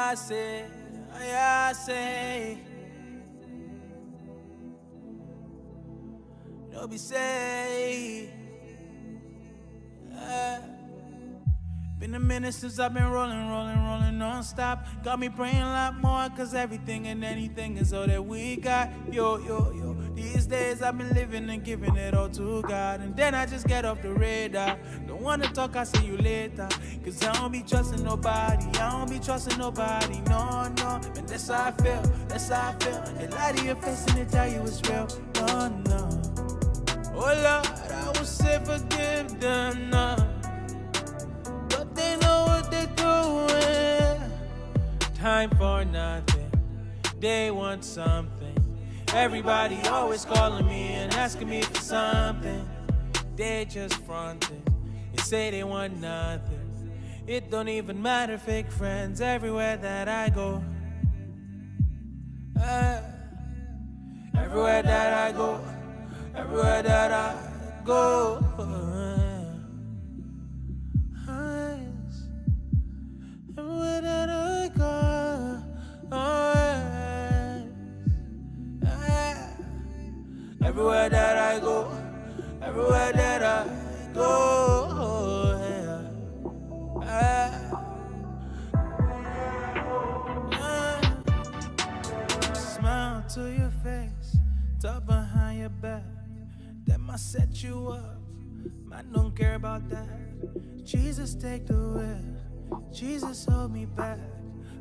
I say, no be say. Been a minute since I've been rolling non-stop. Got me praying a lot more, cause everything and anything is all that we got. Yo. These days I've been living and giving it all to God. And then I just get off the radar. Don't wanna talk, I see you later. Cause I don't be trusting nobody. No. And that's how I feel. They lie to your face and they tell you it's real. No. Oh Lord, I will say forgive them, no. But they know what they're doing. Time for nothing, they want something. Everybody always calling me and asking me for something. They just fronting and say they want nothing. It don't even matter, fake friends everywhere that I go. Everywhere that I go. Everywhere that I go. Everywhere that I go. Everywhere that I go. Everywhere that I go. Smile to your face, talk behind your back. That might set you up. I don't care about that. Jesus, take the wheel. Jesus, hold me back.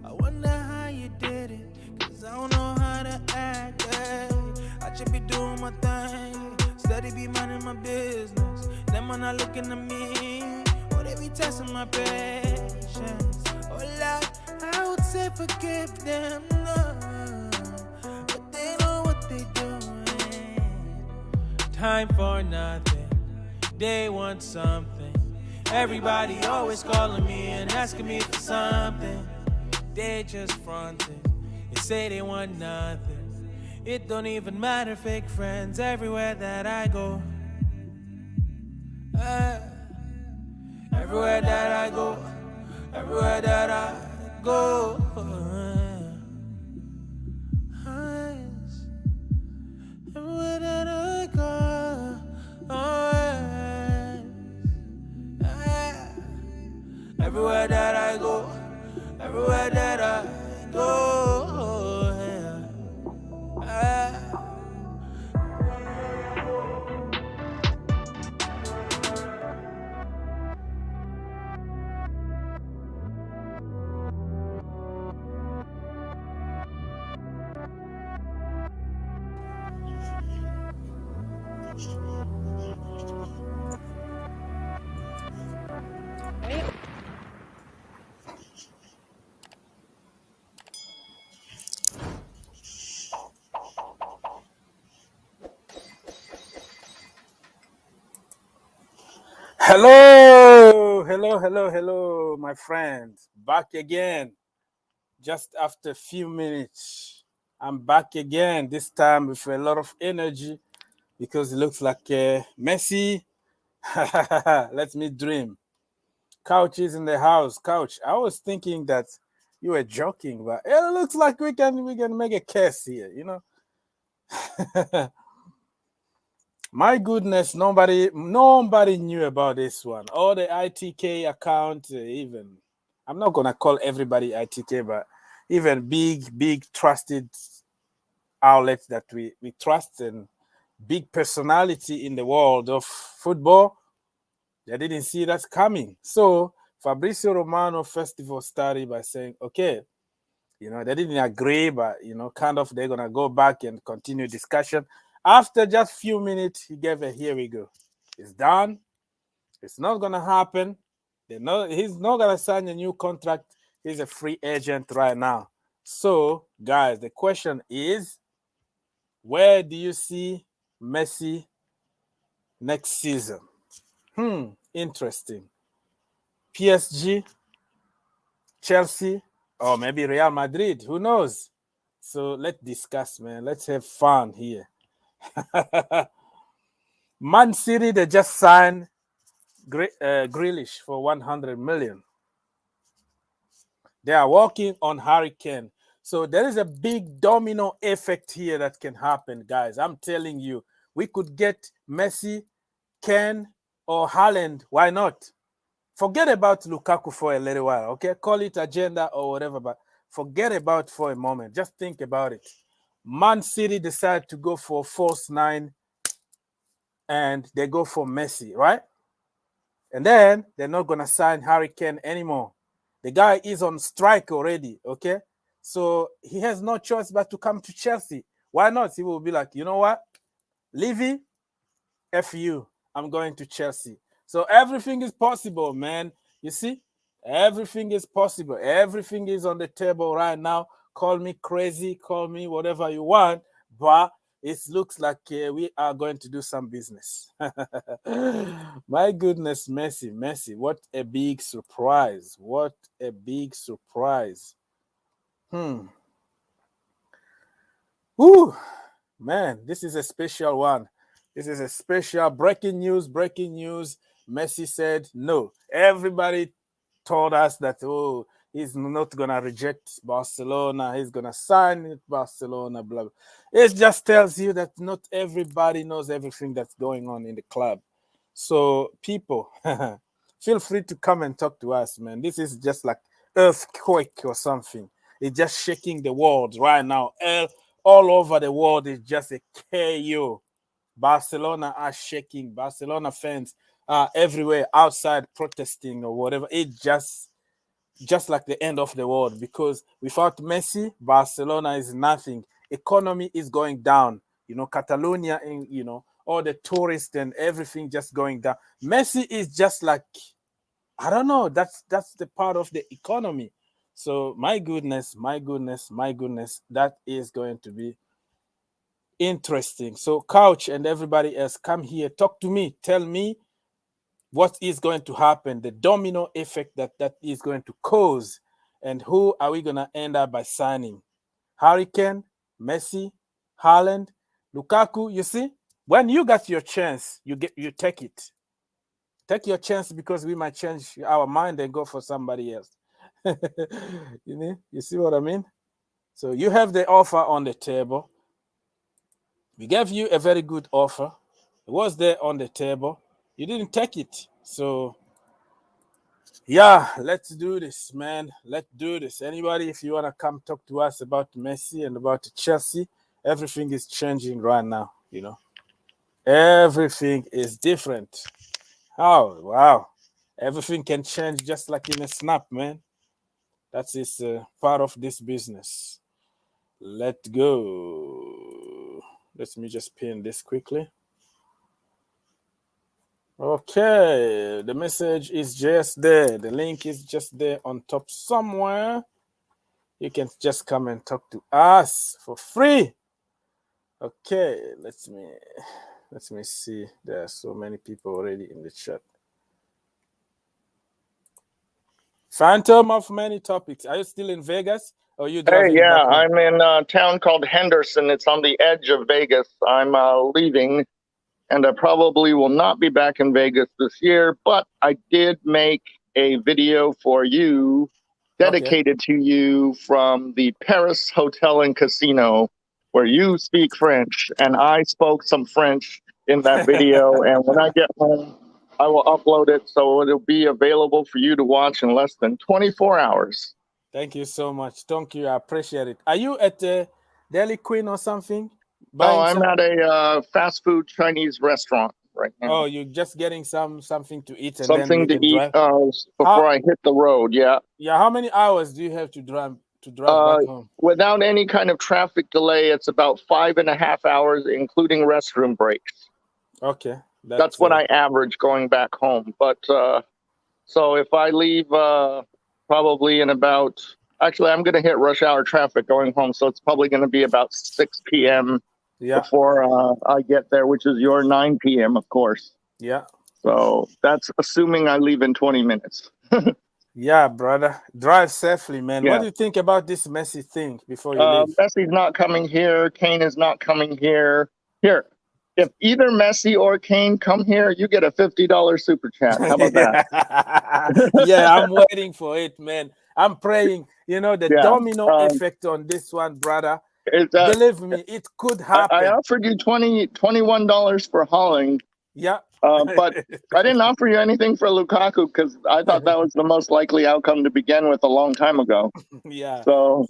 I wonder how you did it, cause I don't know how to act. Hey. I should be doing my thing, steady be minding my business. Them are not looking at me, or they be testing my patience. Oh Lord, I would say forgive them, no. But they know what they doing. Time for nothing, they want something. Everybody always calling me and asking me for something. They just fronting and say they want nothing. It don't even matter, fake friends everywhere that I go. Everywhere that I go. Everywhere that I go. Everywhere that I go. Everywhere that I go. Everywhere that I go. Hello, my friends. Back again. Just after a few minutes, I'm back again. This time with a lot of energy because it looks like Messi. Let me dream. Couch is in the house. Couch. I was thinking that you were joking, but it looks like we can make a case here. You know. My goodness, nobody knew about this one. All the ITK account, even I'm not gonna call everybody ITK, but even big trusted outlets that we trust and big personality in the world of football, they didn't see that coming. So Fabrizio Romano first of all started by saying, okay, you know, they didn't agree, but you know, kind of they're gonna go back and continue discussion. After just a few minutes, he gave a here we go. It's done. It's not going to happen. He's not going to sign a new contract. He's a free agent right now. So, guys, the question is, where do you see Messi next season? Interesting. PSG, Chelsea, or maybe Real Madrid. Who knows? So, let's discuss, man. Let's have fun here. Man City, they just signed Grealish for 100 million. They are working on Harry Kane. So there is a big domino effect here that can happen, guys. I'm telling you, we could get Messi, Kane, or Haaland. Why not? Forget about Lukaku for a little while, okay? Call it agenda or whatever, but forget about it for a moment. Just think about it. Man City decide to go for false 9 and they go for Messi, right? And then they're not going to sign Harry Kane anymore. The guy is on strike already, okay? So he has no choice but to come to Chelsea. Why not? He will be like, you know what? Levy, F you. I'm going to Chelsea. So everything is possible, man. You see? Everything is possible. Everything is on the table right now. Call me crazy. Call me whatever you want. But it looks like we are going to do some business. My goodness, Messi. What a big surprise. What a big surprise. Woo, man, this is a special one. This is a special breaking news. Messi said no. Everybody told us that, oh, he's not going to reject Barcelona. He's going to sign with Barcelona, blah, blah. It just tells you that not everybody knows everything that's going on in the club. So, people, feel free to come and talk to us, man. This is just like earthquake or something. It's just shaking the world right now. All over the world is just a KO. Barcelona are shaking. Barcelona fans are everywhere outside protesting or whatever. It's just like the end of the world, because without Messi, Barcelona is nothing. Economy is going down. Catalonia, and all the tourists and everything just going down. Messi is just like, I don't know. That's the part of the economy. So my goodness, that is going to be interesting. So Couch and everybody else, come here, talk to me, tell me what is going to happen, the domino effect that is going to cause, and who are we going to end up by signing? Harry Kane, Messi, Haaland, Lukaku. You see, when you got your chance, you take it. Take your chance, because we might change our mind and go for somebody else. You see what I mean? So you have the offer on the table. We gave you a very good offer. It was there on the table. You didn't take it. So, yeah, let's do this, man. Let's do this. Anybody, if you want to come talk to us about Messi and about Chelsea, everything is changing right now, Everything is different. Oh, wow. Everything can change just like in a snap, man. That is part of this business. Let's go. Let me just pin this quickly. Okay, the message is just there. The link is just there on top somewhere. You can just come and talk to us for free. Okay, let me see. There are so many people already in the chat. Phantom of many topics. Are you still in Vegas? Or are you driving back home? I'm in a town called Henderson. It's on the edge of Vegas. I'm leaving, and I probably will not be back in Vegas this year, but I did make a video for you, dedicated to you, from the Paris Hotel and Casino, where you speak French, and I spoke some French in that video. And when I get home, I will upload it, so it'll be available for you to watch in less than 24 hours. Thank you so much. Thank you. I appreciate it. Are you at the Dairy Queen or something? No, I'm at a fast food Chinese restaurant right now. Oh, you're just getting something to eat, and something then to eat before I hit the road. Yeah. Yeah. How many hours do you have to drive back home? Without any kind of traffic delay, it's about 5.5 hours, including restroom breaks. Okay. That's what I average going back home. But so if I leave probably in about, actually, I'm going to hit rush hour traffic going home. So it's probably going to be about 6 p.m. before I get there, which is your 9 p.m., of course. Yeah. So that's assuming I leave in 20 minutes. Yeah, brother. Drive safely, man. Yeah. What do you think about this Messi thing before you leave? Messi's not coming here. Kane is not coming here. Here. if either Messi or Kane come here, you get a $50 super chat. How about that? Yeah, I'm waiting for it, man. I'm praying. You know, the domino effect on this one, brother. Believe me, it could happen. I offered you $21 for Holland. Yeah. But I didn't offer you anything for Lukaku because I thought that was the most likely outcome to begin with a long time ago. Yeah. So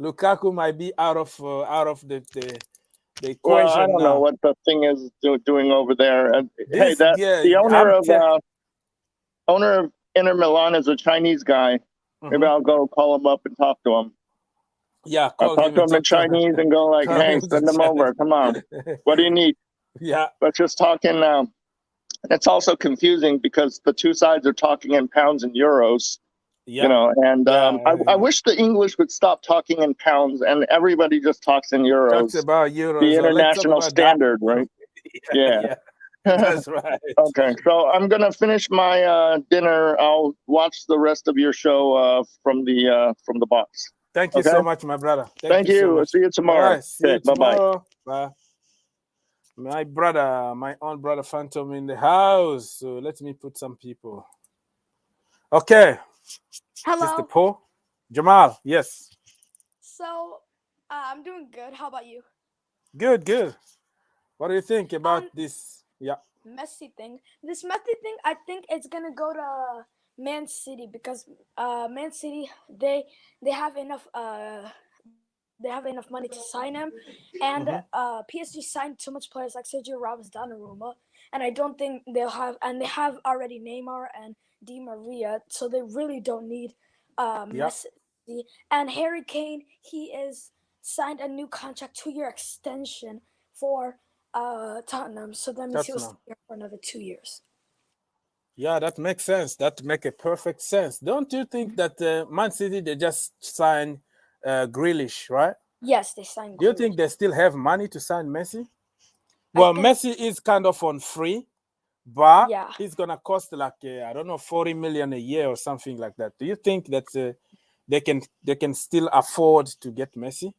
Lukaku might be out of the equation. Well, I don't know what the thing is doing over there. The owner of Inter Milan is a Chinese guy. Maybe I'll go call him up and talk to him. Yeah, I'll talk to him in Chinese and go like, "Hey, send him over. Come on. What do you need?" Yeah, but just talking now. It's also confusing because the two sides are talking in pounds and euros. Yeah. You know, and I wish the English would stop talking in pounds and everybody just talks in euros. Talks about euros. The international standard, right? Yeah. That's right. Okay, so I'm gonna finish my dinner. I'll watch the rest of your show from the box. Thank you so much, my brother. Thank you. So see you tomorrow. Right, see you tomorrow. Bye. My brother, my own brother Phantom in the house. So let me put some people. Okay. Hello. Mr. Paul. Jamal, yes. So, I'm doing good. How about you? Good, good. What do you think about this? Yeah. Messi thing. This Messi thing, I think it's gonna go to Man City because Man City they have enough money to sign him, and PSG signed too much players like Sergio Ramos, Donnarumma, and I don't think they'll have. And they have already Neymar and Di Maria, so they really don't need Messi. And Harry Kane, he is signed a new contract, 2-year extension for Tottenham, so that means he'll stay here for another 2 years. Yeah, that makes sense. That makes a perfect sense. Don't you think that Man City, they just signed Grealish, right? Yes, they signed Grealish. Do you think they still have money to sign Messi? Well, Messi is kind of on free, but he's going to cost like, I don't know, 40 million a year or something like that. Do you think that they can still afford to get Messi?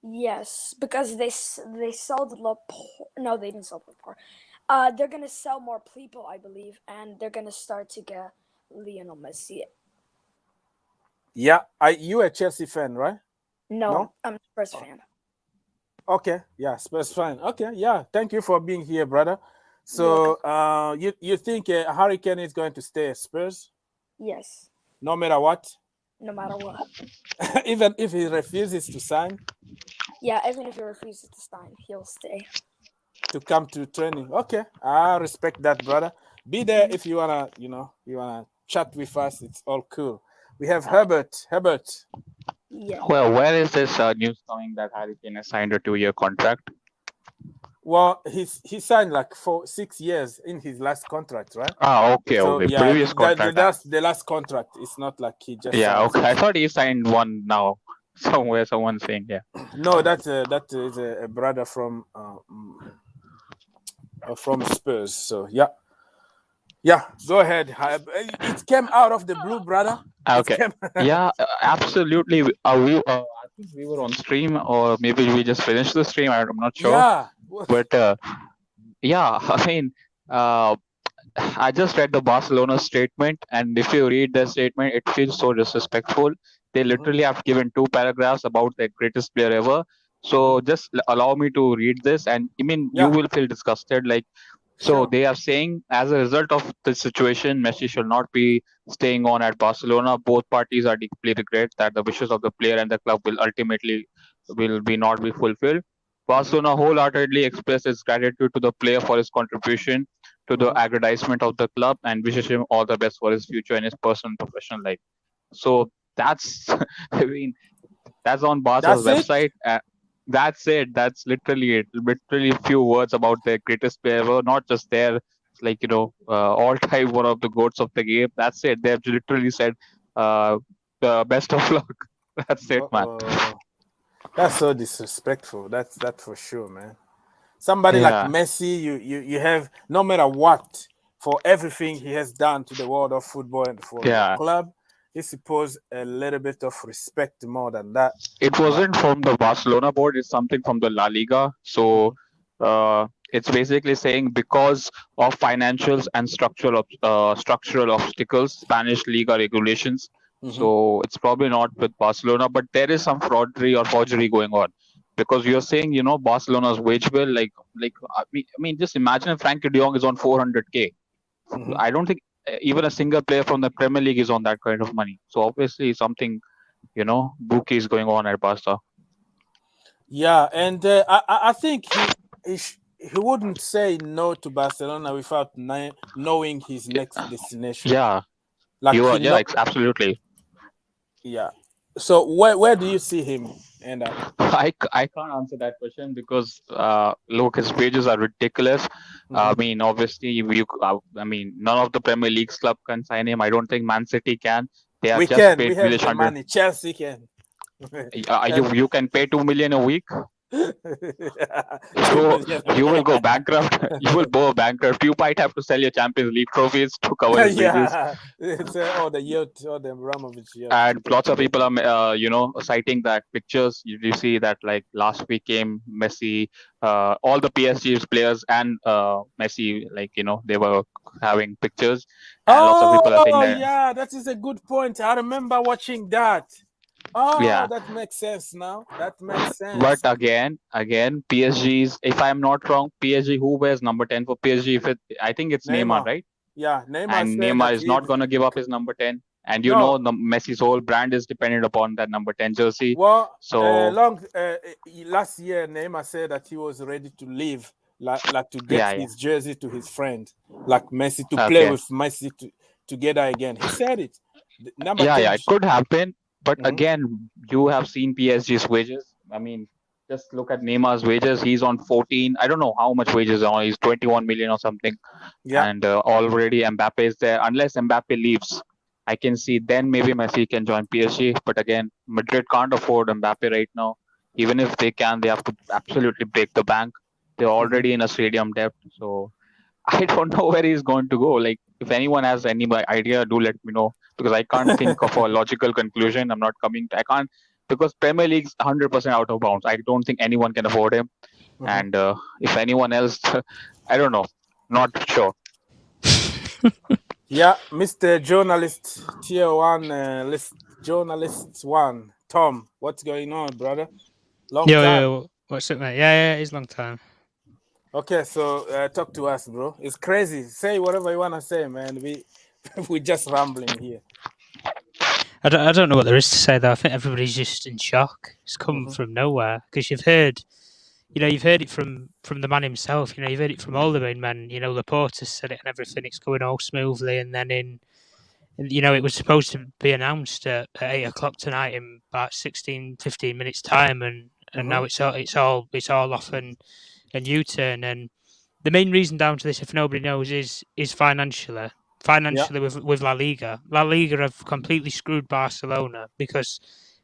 Yes, because they sold Laporte. No, they didn't sell Laporte. They're gonna sell more people, I believe, and they're gonna start to get Leonel Messi. Yeah, you a Chelsea fan, right? No? I'm a Spurs fan. Okay, yeah, Spurs fan. Okay, yeah. Thank you for being here, brother. So, you think Harry Kane is going to stay at Spurs? Yes. No matter what. No matter what. Even if he refuses to sign? Yeah, even if he refuses to sign, he'll stay. To come to training. Okay, I respect that, brother. Be there if you wanna, you wanna chat with us. It's all cool. We have Herbert. Yeah. Well, where is this news coming that Harry Kane has signed a 2-year contract? Well, he signed like for 6 years in his last contract, right? Okay, so, okay. Previous contract. That's the last contract. It's not like he just. Yeah, okay. I thought he signed one now. Somewhere, someone saying, yeah. No, that is a brother from Spurs. So yeah. Go ahead. It came out of the blue, brother. Okay. Yeah, absolutely. I think we were on stream, or maybe we just finished the stream. I'm not sure. Yeah. But yeah, I mean, I just read the Barcelona statement, and if you read the statement, it feels so disrespectful. They literally have given 2 paragraphs about their greatest player ever. So just allow me to read this, and I mean, you will feel disgusted. Like, so they are saying, as a result of this situation, Messi shall not be staying on at Barcelona. Both parties are deeply regret that the wishes of the player and the club will ultimately not be fulfilled. Barcelona wholeheartedly expresses its gratitude to the player for his contribution to the aggrandizement of the club and wishes him all the best for his future and his personal and professional life. So that's, I mean, that's on Barca's website. That's it. That's literally it. Literally a few words about their greatest player ever, not just their, like, all-time one of the goats of the game. That's it. They've literally said, the best of luck. That's it, man. That's so disrespectful. That's for sure, man. Somebody like Messi, you have, no matter what, for everything he has done to the world of football and for the club, he supposed a little bit of respect more than that. It wasn't from the Barcelona board. It's something from the La Liga. So It's basically saying because of financials and structural obstacles, Spanish Liga regulations. So it's probably not with Barcelona, but there is some fraudery or forgery going on. Because you're saying, Barcelona's wage bill, I mean, just imagine if Frankie de Jong is on 400k. I don't think even a single player from the Premier League is on that kind of money. So obviously something, bookie is going on at Barca. Yeah, and I think he wouldn't say no to Barcelona without knowing his next destination. Yeah, absolutely. Yeah. So where do you see him end up? I can't answer that question because look, his wages are ridiculous. I mean, obviously, none of the Premier League's club can sign him. I don't think Man City can. They have We just can. paid We have the 100. money. Chelsea can. You can pay 2 million a week. So you will go bankrupt. You will go bankrupt. You might have to sell your Champions League trophies to cover his wages. It's all the yacht, all the Abramovic yacht. And lots of people are, citing that pictures. You see that like last week came Messi, all the PSG's players and Messi, they were having pictures. And lots of people are saying that. Yeah, that is a good point. I remember watching that. Yeah, that makes sense now. That makes sense. But again, PSG's, if I'm not wrong, PSG, who wears number 10 for PSG? I think it's Neymar, right? Yeah, Neymar. And Neymar is not going to give up his number 10. And the Messi's whole brand is dependent upon that number 10 jersey. Well, last year, Neymar said that he was ready to leave, like to get his jersey to his friend, like Messi, to play with Messi together again. He said it. Number 10. It could happen. But again, you have seen PSG's wages. I mean, just look at Neymar's wages. He's on 14. I don't know how much wages are on. He's 21 million or something. Yeah. And already Mbappe is there. Unless Mbappe leaves, I can see then maybe Messi can join PSG. But again, Madrid can't afford Mbappe right now. Even if they can, they have to absolutely break the bank. They're already in a stadium debt. So I don't know where he's going to go. Like, if anyone has any idea, do let me know. Because I can't think of a logical conclusion. I can't, because Premier League's 100% out of bounds. I don't think anyone can afford him. And if anyone else, I don't know. Not sure. Yeah, Mr. Journalist, Tier 1, Journalist 1, Tom, what's going on, brother? Long time. Yeah, what's up, mate? Yeah, it's long time. Okay, so talk to us, bro. It's crazy. Say whatever you want to say, man. We're just rambling here. I don't know what there is to say, though. I think everybody's just in shock. It's come from nowhere, because you've heard it from the man himself. You've heard it from all the main men. Laporta said it and everything. It's going all smoothly, and then it was supposed to be announced at 8 o'clock tonight in about 15 minutes time, and now it's all off and U-turn. And the main reason down to this, if nobody knows, is financially. With La Liga. La Liga have completely screwed Barcelona because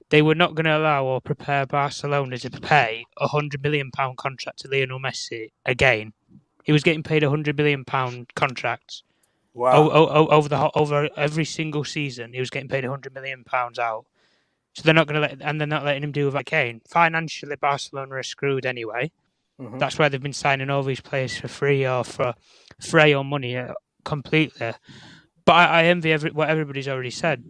they were not going to allow or prepare Barcelona to pay a £100 million contract to Leonel Messi again. He was getting paid a £100 million contract. Wow. Over every single season. He was getting paid £100 million out. So they're not going to they're not letting him do with Kane. Financially, Barcelona are screwed anyway. That's why they've been signing all these players for free or for free or money. Completely, but I envy what everybody's already said.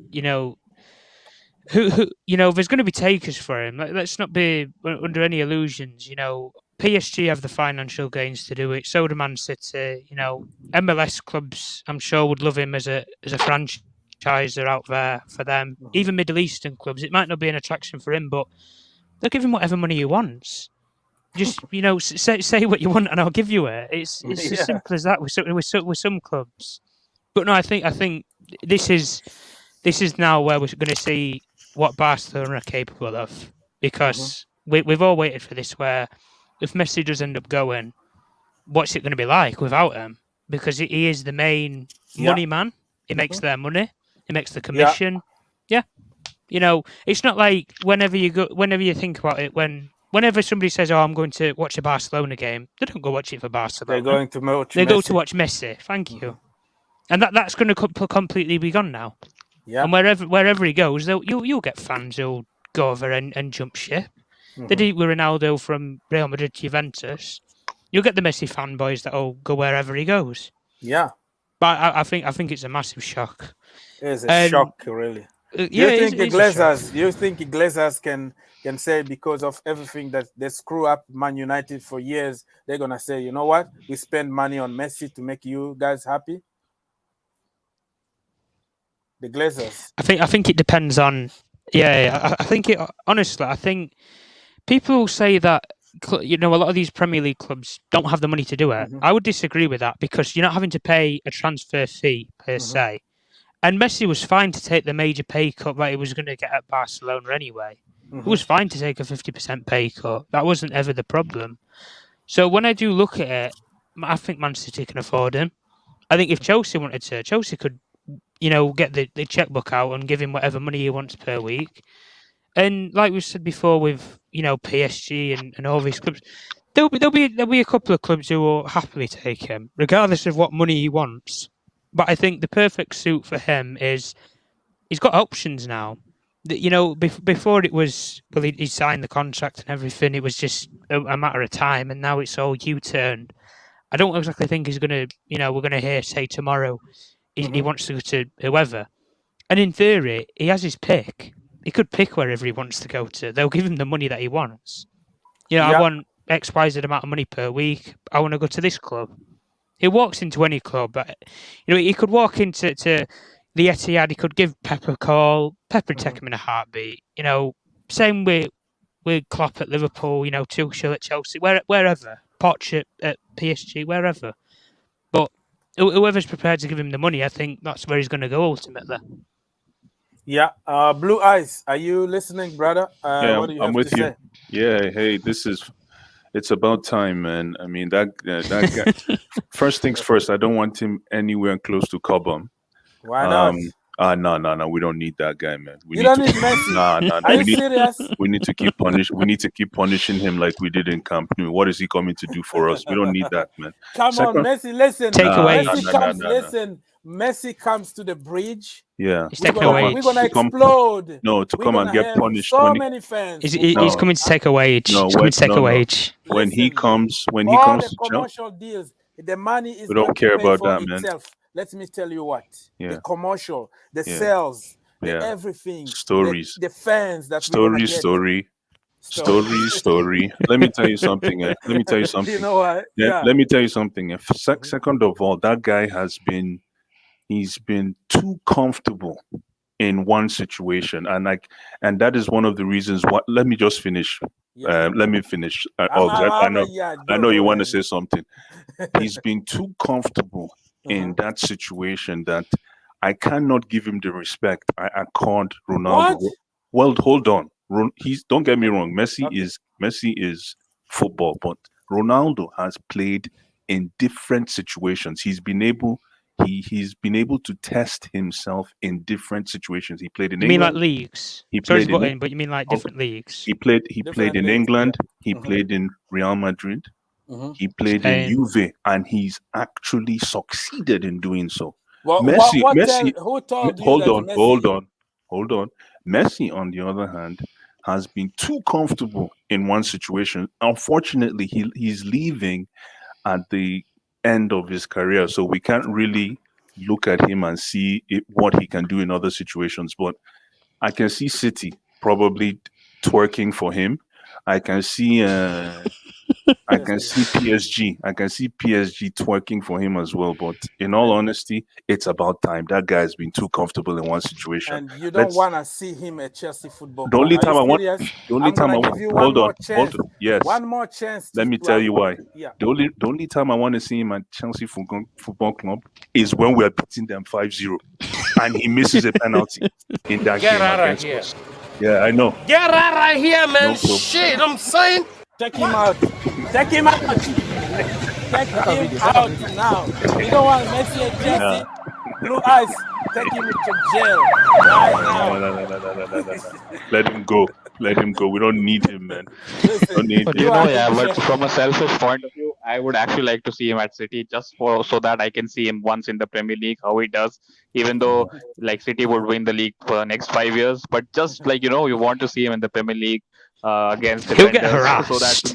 Who there's going to be takers for him. Let's not be under any illusions. PSG have the financial gains to do it. So do Man City. MLS clubs, I'm sure, would love him as a franchiser out there for them. Even Middle Eastern clubs, it might not be an attraction for him, but they'll give him whatever money he wants. Just say what you want and I'll give you it. It's as simple as that with some clubs. But no, I think this is now where we're going to see what Barcelona are capable of, because we've all waited for this. Where if Messi does end up going, what's it going to be like without him? Because he is the main money man. He makes their money. He makes the commission. Yeah. It's not like whenever you think about it, whenever somebody says, "Oh, I'm going to watch a Barcelona game," they don't go watch it for Barcelona. They're going to watch. They go to watch Messi. Thank you. And that's going to completely be gone now. Yeah. And wherever he goes, you'll get fans who'll go over and jump ship. They did it with Ronaldo from Real Madrid to Juventus. You'll get the Messi fanboys that'll go wherever he goes. Yeah, But I think it's a massive shock. it's a shock, really. Yeah, you think it's a shock. Iglesias can say because of everything that they screw up Man United for years, they're gonna say, you know what, we spend money on Messi to make you guys happy? The Glazers. I think it depends on. Yeah, I think it. Honestly, I think people say that a lot of these Premier League clubs don't have the money to do it. Mhm. I would disagree with that because you're not having to pay a transfer fee per se. And Messi was fine to take the major pay cut that he was going to get at Barcelona anyway. It was fine to take a 50% pay cut. That wasn't ever the problem. So when I do look at it, I think Man City can afford him. I think if Chelsea wanted to, Chelsea could, get the checkbook out and give him whatever money he wants per week. And like we said before with, PSG and all these clubs, there'll be a couple of clubs who will happily take him, regardless of what money he wants. But I think the perfect suit for him is he's got options now. Before it was, well, he signed the contract and everything. It was just a matter of time, and now it's all U-turned. I don't exactly think he's going to, we're going to hear say tomorrow he wants to go to whoever. And in theory, he has his pick. He could pick wherever he wants to go to. They'll give him the money that he wants. I want X, Y, Z amount of money per week. I want to go to this club. He walks into any club, but he could walk into the Etihad. He could give Pep a call. Pep would take him in a heartbeat. Same with Klopp at Liverpool. Tuchel at Chelsea, wherever. Poch at PSG, wherever. But whoever's prepared to give him the money, I think that's where he's going to go ultimately. Yeah, Blue Eyes, are you listening, brother? Yeah, what do you I'm have with to you. say? Yeah, hey, it's about time, man. I mean, that guy. First things first, I don't want him anywhere close to Cobham. Why not? No, we don't need that guy, man. You don't need Messi. Nah. Are you serious? We need to keep punishing him like we did in Camp Nou. What is he coming to do for us? We don't need that, man. Come on, Messi, listen. Take away. Listen. Messi comes to the bridge. Yeah. He's away. We're gonna explode. No, to come and get punished. So many fans. He's coming to take a wage. No, he's coming to take a wage. When he comes all to the commercial deals, the money is we don't going care to pay about for that, itself. man. Let me tell you what. Yeah. The commercial, the Yeah. sales, Yeah. everything. Stories. The fans that Story. Let me tell you something. You know what? Yeah. Let me tell you something. Second of all, that guy he's been too comfortable in one situation, and that is one of the reasons why. Let me just finish. Let me finish. I know you want to say something. He's been too comfortable in that situation that I cannot give him the respect I accord Ronaldo. What? Well, hold on. Don't get me wrong. Messi is football, but Ronaldo has played in different situations. He's been able to test himself in different situations. He played in England. You mean like leagues? But you mean like different leagues? He played in England. He played in Real Madrid. He played in Juve, and he's actually succeeded in doing so. Well, Messi. who told you Hold that on, Messi... hold on. Messi, on the other hand, has been too comfortable in one situation. Unfortunately, he's leaving at the end of his career, so we can't really look at him and see what he can do in other situations. But I can see City probably twerking for him. I can see PSG. I can see PSG twerking for him as well. But in all honesty, it's about time. That guy has been too comfortable in one situation. And you don't want to see him at Chelsea Football Club. The only time I want. Hold on. Yes. One more chance. Let me tell you why. Yeah. The only time I want to see him at Chelsea Football Club is when we are beating them 5-0, and he misses a penalty in that game against us. Yeah, I know. Get out of here, man. Shit, I'm saying. Take him out. Take him out. Take him out now. You don't want Messi at Chelsea. Blue Eyes, take him to jail right now. No. Let him go. We don't need him, man. But from a selfish point of view, I would actually like to see him at City just so that I can see him once in the Premier League, how he does. Even though City would win the league for the next 5 years, but just you want to see him in the Premier League against He'll get defenders, so that harassed.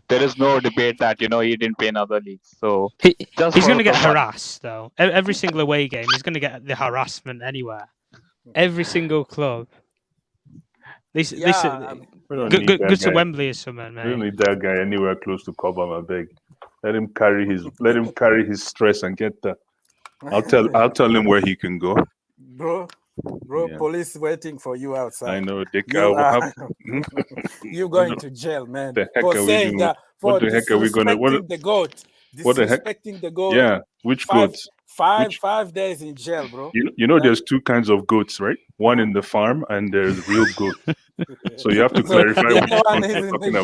there is no debate that he didn't play in other leagues. So He's just going to for get fun. harassed though. Every single away game, he's going to get the harassment anywhere. Every single club. We don't need Go that to guy. Wembley or something, We don't mate. need that guy anywhere close to Cobham, I beg. Let him carry his stress and get that. I'll tell him where he can go. Bro, Yeah. police waiting for you outside. I know they You are, Hmm? you going to jail, man. The heck For are we saying doing? that, What for the heck are we gonna? disrespecting the goat. What the heck? Disrespecting the goat. Yeah, which goats? Which- 5 days in jail, bro. There's two kinds of goats, right? One in the farm, and there's real goats. So you have to So clarify the which other one one is you're in talking the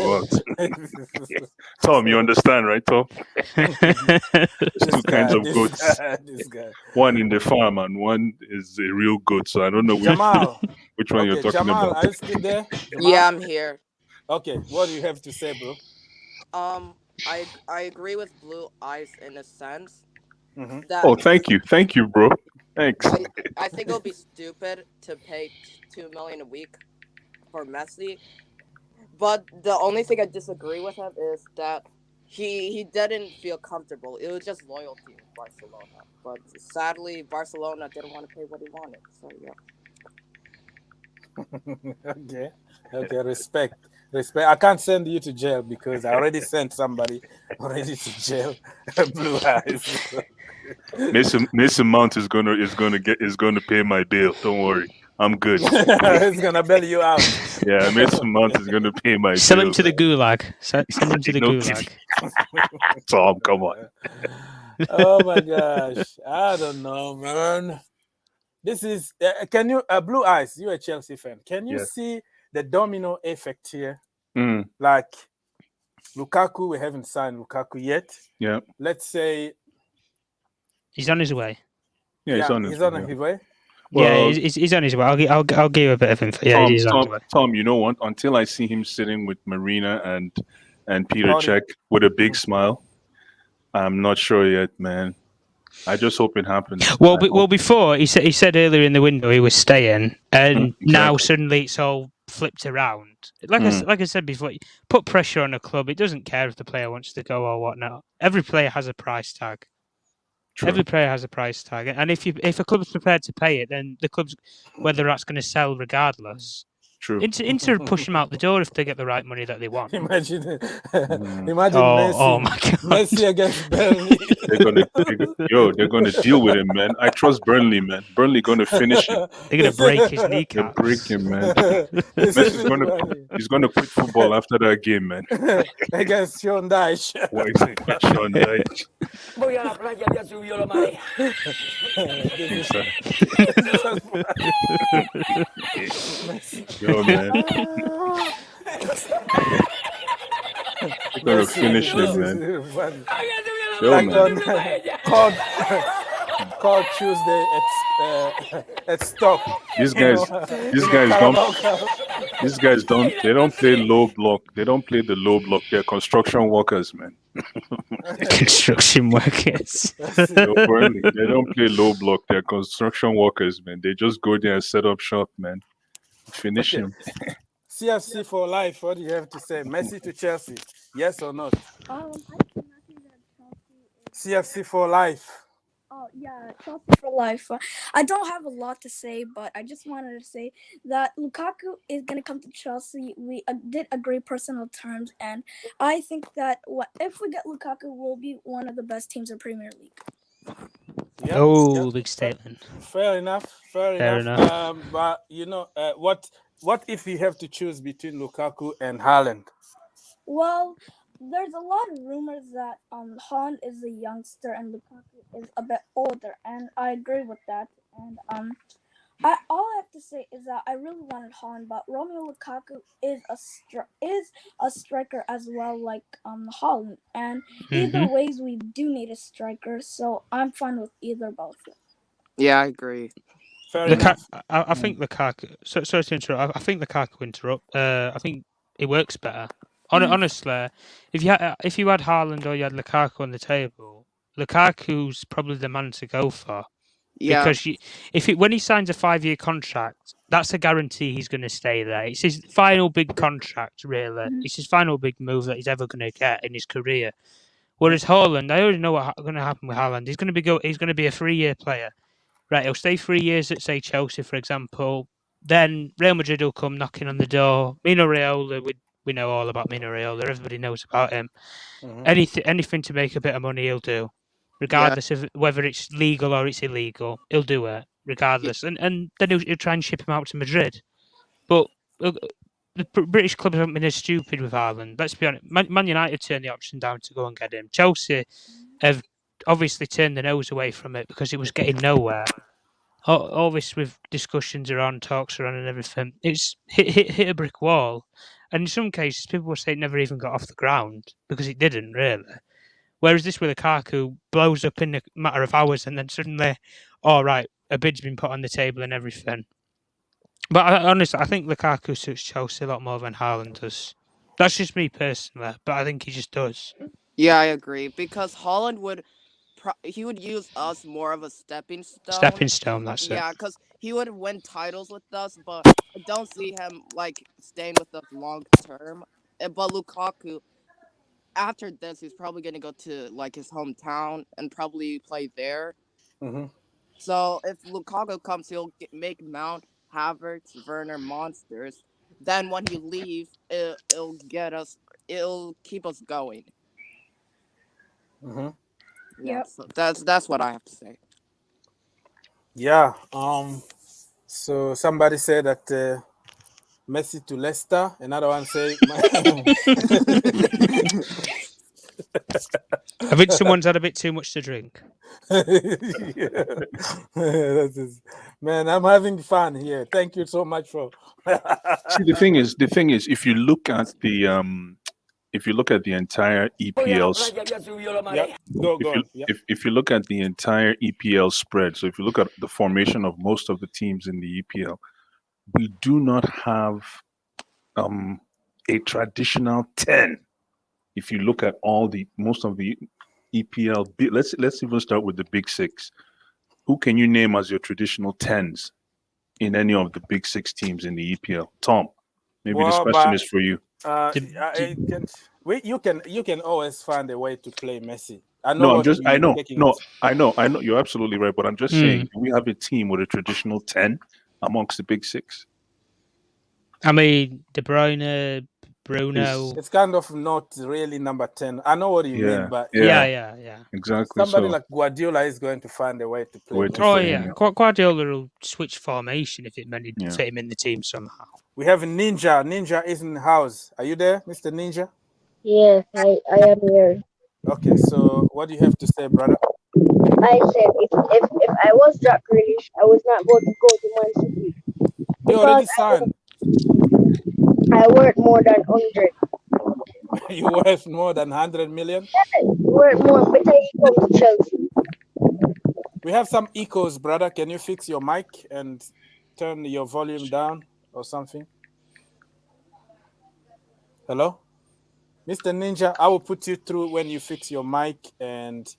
about. Tom, you understand, right, Tom? There's two kinds of goats. This guy. One in the farm, and one is a real goat. So I don't know Jamal. which one you're Okay, talking Jamal, about. are you still there? Jamal? Yeah, I'm here. Okay, what do you have to say, bro? I agree with Blue Eyes in a sense Mhm. that Oh, thank you, bro. Thanks. I think it'll be stupid to pay $2 million a week for Messi. But the only thing I disagree with him is that he didn't feel comfortable. It was just loyalty with Barcelona. But sadly, Barcelona didn't want to pay what he wanted. So yeah. Okay, respect. I can't send you to jail because I already sent somebody already to jail. Blue Eyes. Mason Mount is gonna pay my bill. Don't worry, I'm good. He's gonna bail you out. Yeah, Mason Mount is gonna pay my Send bill. him to the gulag. Send him to the No gulag. Tom, come on. Oh my gosh, I don't know, man. This is. Can you, Blue Eyes? You're a Chelsea fan. Can you Yes. see the domino effect here? Mm, Like Lukaku, we haven't signed Lukaku yet. yeah, Let's say, He's on his way. yeah, he's on his he's on way. his way. Yeah, Well, he's on his way. I'll give you a bit of info. Yeah, he's on his way. Tom, you know what? Until I see him sitting with Marina and Peter Rory. Cech with a big smile, I'm not sure yet, man. I just hope it happens. Well, I hope- before he said earlier in the window he was staying, and now exactly. suddenly it's all flipped around. Like I said before, put pressure on a club. It doesn't care if the player wants to go or whatnot. Every player has a price tag. True. Every player has a price tag, and if a club's prepared to pay it, then the club's whether that's going to sell regardless. True. Inter push them out the door if they get the right money that they want. Imagine Mm. Messi. Oh my God. Messi against Burnley. They're gonna deal with him, man. I trust Burnley, man. Burnley gonna finish him. They're going to break his They'll kneecaps. break him, man. This Messi's is gonna funny. he's gonna quit football after that game, man. Against Sean Dyche. Why is it Sean Dyche? Voy a la playa, ya subió la marea. Yo, man. They're gonna finish him, man. Yo, Like man. called Tuesday at Stock. These guys they don't play low block. They don't play the low block. They're construction workers, man. Construction workers. Yo, Burnley, they don't play low block. They're construction workers, man. They just go there and set up shop, man. Finish him. CFC for life. What do you have to say? Messi to Chelsea. Yes or not? I cannot say that Chelsea is. CFC for life. Oh yeah, Chelsea for life. I don't have a lot to say, but I just wanted to say that Lukaku is gonna come to Chelsea. We did agree personal terms, and I think that if we get Lukaku, we'll be one of the best teams in Premier League. Yep, Oh, yep. big statement. Fair enough. Fair enough. But what if you have to choose between Lukaku and Haaland? Well, there's a lot of rumors that Haaland is a youngster and Lukaku is a bit older, and I agree with that. And all I have to say is that I really wanted Haaland, but Romelu Lukaku is a striker as well, like Haaland. And either ways, we do need a striker, so I'm fine with either both. Yeah, I agree. Fair enough. I think Lukaku. Sorry to interrupt. I think Lukaku interrupt. I think it works better. Honestly, if you had Haaland or you had Lukaku on the table, Lukaku's probably the man to go for. Yeah. Because when he signs a 5-year contract, that's a guarantee he's going to stay there. It's his final big contract, really. It's his final big move that he's ever going to get in his career. Whereas Haaland, I already know what's going to happen with Haaland. He's going to be a 3-year player. Right, he'll stay 3 years at, say, Chelsea, for example. Then Real Madrid will come knocking on the door. Mino Raiola, we know all about Mino Raiola. Everybody knows about him. Anything to make a bit of money, he'll do, regardless of whether it's legal or it's illegal. He'll do it regardless, and then he'll try and ship him out to Madrid. But the British clubs haven't been as stupid with Haaland. Let's be honest. Man United turned the option down to go and get him. Chelsea have obviously turned their nose away from it because it was getting nowhere. All this with discussions around, talks around, and everything. It's hit a brick wall, and in some cases, people were saying it never even got off the ground because it didn't really. Whereas this with Lukaku blows up in a matter of hours, and then suddenly, all right, a bid's been put on the table and everything. But honestly, I think Lukaku suits Chelsea a lot more than Haaland does. That's just me personally, but I think he just does. Yeah, I agree, because Haaland would use us more of a stepping stone. Stepping stone, that's it. Yeah, because he would win titles with us, but I don't see him staying with us long term. But Lukaku, after this, he's probably gonna go to his hometown and probably play there. So if Lukaku comes, he'll make Mount, Havertz, Werner monsters. Then when he leaves, it'll keep us going. Yeah, so that's what I have to say. Yeah. So somebody said that Messi to Leicester. Another one say. I think someone's had a bit too much to drink. Man, I'm having fun here. Thank you so much for. See, the thing is, if you look at the entire EPL, if you look at the entire EPL spread, so if you look at the formation of most of the teams in the EPL, we do not have a traditional 10. If you look at most of the EPL, let's even start with the big six. Who can you name as your traditional 10s in any of the big six teams in the EPL? Tom, maybe this question is for you. You can always find a way to play Messi. I know. You're absolutely right, but I'm just saying, we have a team with a traditional 10 amongst the big six. I mean, De Bruyne, Bruno. It's kind of not really number 10. I know what you mean, but yeah. Exactly. Somebody like Guardiola is going to find a way to play. Guardiola will switch formation if it meant to fit him in the team somehow. We have Ninja. Ninja is in the house. Are you there, Mr. Ninja? Yes, I am here. Okay, so what do you have to say, brother? I said if I was Jack Grealish, I was not going to go to Man City. You already signed. I worth more than 100. You worth more than 100 million? Yeah, worth more. Better you come to Chelsea. We have some echoes, brother. Can you fix your mic and turn your volume down or something? Hello? Mr. Ninja, I will put you through when you fix your mic and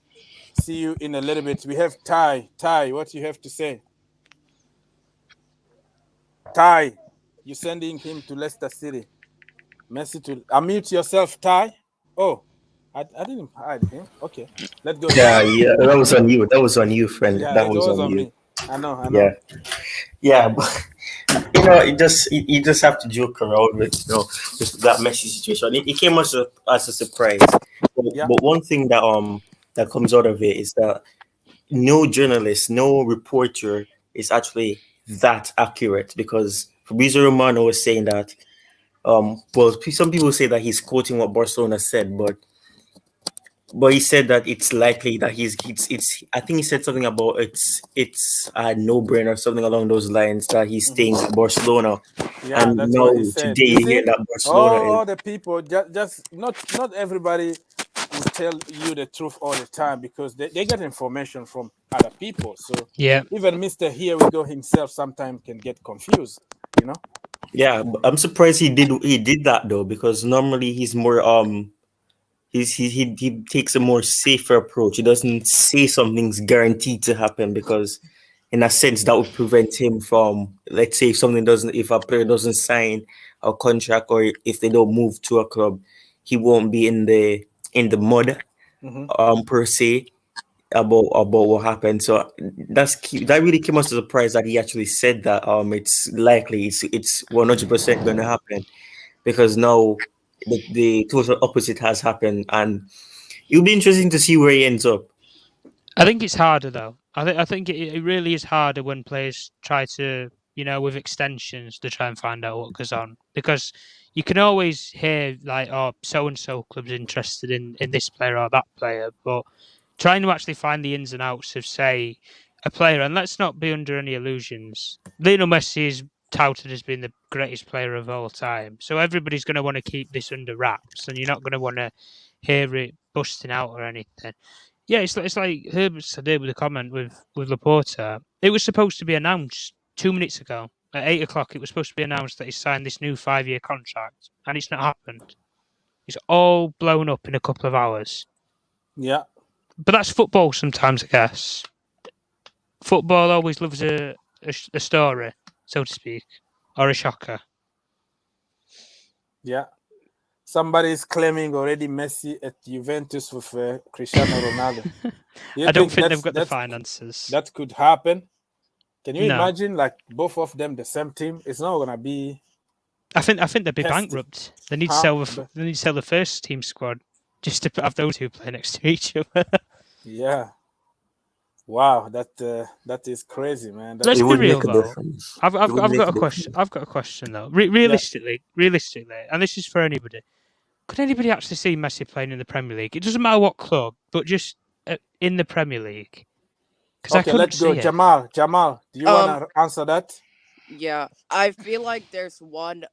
see you in a little bit. We have Ty. Ty, what do you have to say? Ty, you're sending him to Leicester City. Messi to unmute yourself, Ty. Oh, I didn't hide him. Okay, let's go. Yeah, that was on you. That was on you, friend. Yeah, that was on you. Me. I know. Yeah, but you just have to joke around with with that Messi situation. It came as a surprise. But one thing that comes out of it is that no journalist, no reporter is actually that accurate, because Fabrizio Romano was saying that. Well, some people say that he's quoting what Barcelona said, but he said that it's likely that it's. I think he said something about it's a no-brainer, something along those lines, that he's staying at Barcelona. Yeah, and that's what he said. Today you hear that Barcelona. All the people, just not everybody will tell you the truth all the time, because they get information from other people. So even Mr. Here We Go himself sometimes can get confused. Yeah, I'm surprised he did that though, because normally he's more he takes a more safer approach. He doesn't say something's guaranteed to happen, because in a sense that would prevent him from, let's say, if a player doesn't sign a contract or if they don't move to a club, he won't be in the mud per se about what happened. So that really came as a surprise that he actually said that it's likely, it's 100% going to happen, because now the total opposite has happened, and it'll be interesting to see where he ends up. I think it's harder though. I think it really is harder when players try to, with extensions, to try and find out what goes on, because you can always hear like, oh, so and so club's interested in this player or that player, but trying to actually find the ins and outs of, say, a player, and let's not be under any illusions. Leonel Messi is touted as being the greatest player of all time, so everybody's going to want to keep this under wraps, and you're not going to want to hear it busting out or anything. Yeah, it's like Herbert said with the comment with Laporta. It was supposed to be announced 2 minutes ago at 8 o'clock. It was supposed to be announced that he signed this new 5-year contract, and it's not happened. It's all blown up in a couple of hours. Yeah. But that's football sometimes, I guess. Football always loves a story, so to speak, or a shocker. Yeah. Somebody is claiming already Messi at Juventus with Cristiano Ronaldo. I don't think they've got the finances. That could happen. Can you imagine, like, both of them the same team? It's not gonna be. I think they'd be bankrupt. They need to sell. They need to sell the first team squad just to have those two play next to each other. Yeah. Wow, that is crazy, man. Let's be real though. I've got a question. I've got a question though. Realistically, and this is for anybody. Could anybody actually see Messi playing in the Premier League? It doesn't matter what club, but just in the Premier League. Okay, let's go. Jamal, do you want to answer that? Yeah, I feel like there's one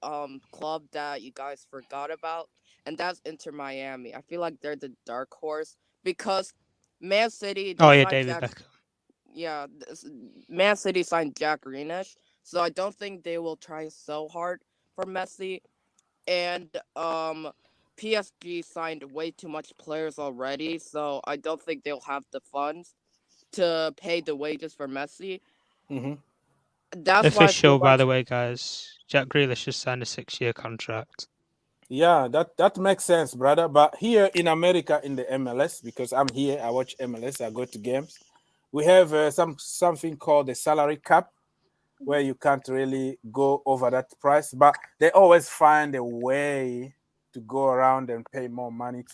club that you guys forgot about, and that's Inter Miami. I feel like they're the dark horse because Man City. David Beckham. Yeah, Man City signed Jack Grealish, so I don't think they will try so hard for Messi. And PSG signed way too much players already, so I don't think they'll have the funds to pay the wages for Messi. Mm-hmm. That's official, by the way, guys. Jack Grealish has signed a 6-year contract. Yeah, that makes sense, brother. But here in America, in the MLS, because I'm here, I watch MLS, I go to games. We have something called the salary cap, where you can't really go over that price, but they always find a way to go around and pay more money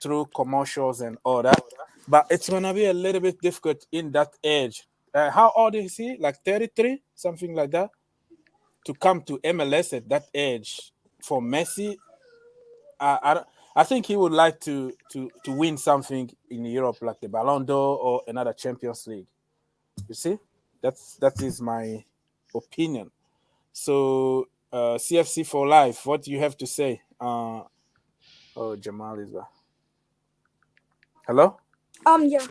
through commercials and all that. But it's gonna be a little bit difficult in that age. How old is he? Like 33, something like that, to come to MLS at that age. For Messi, I think he would like to win something in Europe, like the Ballon d'Or or another Champions League. You see, that is my opinion. So, CFC for life. What do you have to say? Jamal is there. Hello? Yeah.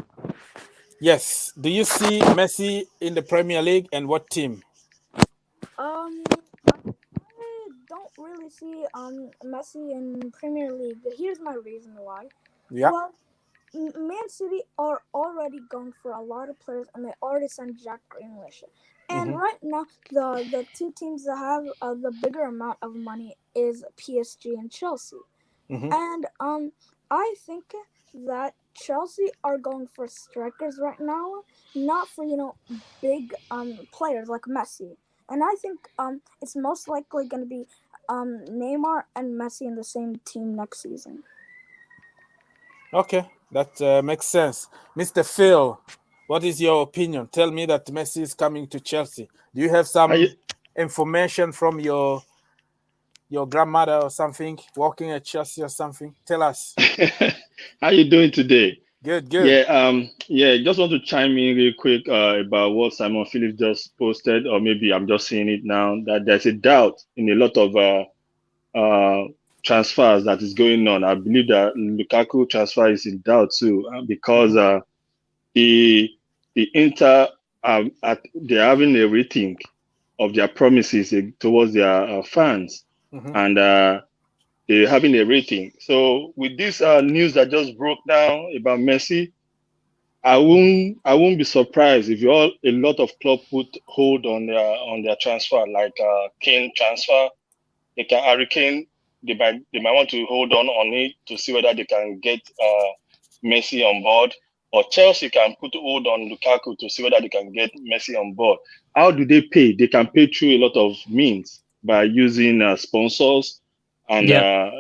Yes. Do you see Messi in the Premier League, and what team? I don't really see Messi in Premier League. Here's my reason why. Yeah. Well, Man City are already going for a lot of players, and they already signed Jack Grealish. And right now, the two teams that have the bigger amount of money is PSG and Chelsea. And I think that Chelsea are going for strikers right now, not for big players like Messi. And I think it's most likely going to be Neymar and Messi in the same team next season. Okay, that makes sense. Mr. Phil, what is your opinion? Tell me that Messi is coming to Chelsea. Do you have some information from your grandmother or something working at Chelsea or something? Tell us. How you doing today? Good. Yeah. Just want to chime in real quick about what Simon Phillips just posted, or maybe I'm just seeing it now, that there's a doubt in a lot of transfers that is going on. I believe that Lukaku transfer is in doubt too, because the Inter they're having a rethink of their promises towards their fans, and they're having a rating. So with this news that just broke down about Messi, I won't be surprised if a lot of club put hold on their transfer, like Kane transfer. They can Harry Kane. They might want to hold on it to see whether they can get Messi on board, or Chelsea can put hold on Lukaku to see whether they can get Messi on board. How do they pay? They can pay through a lot of means by using sponsors and a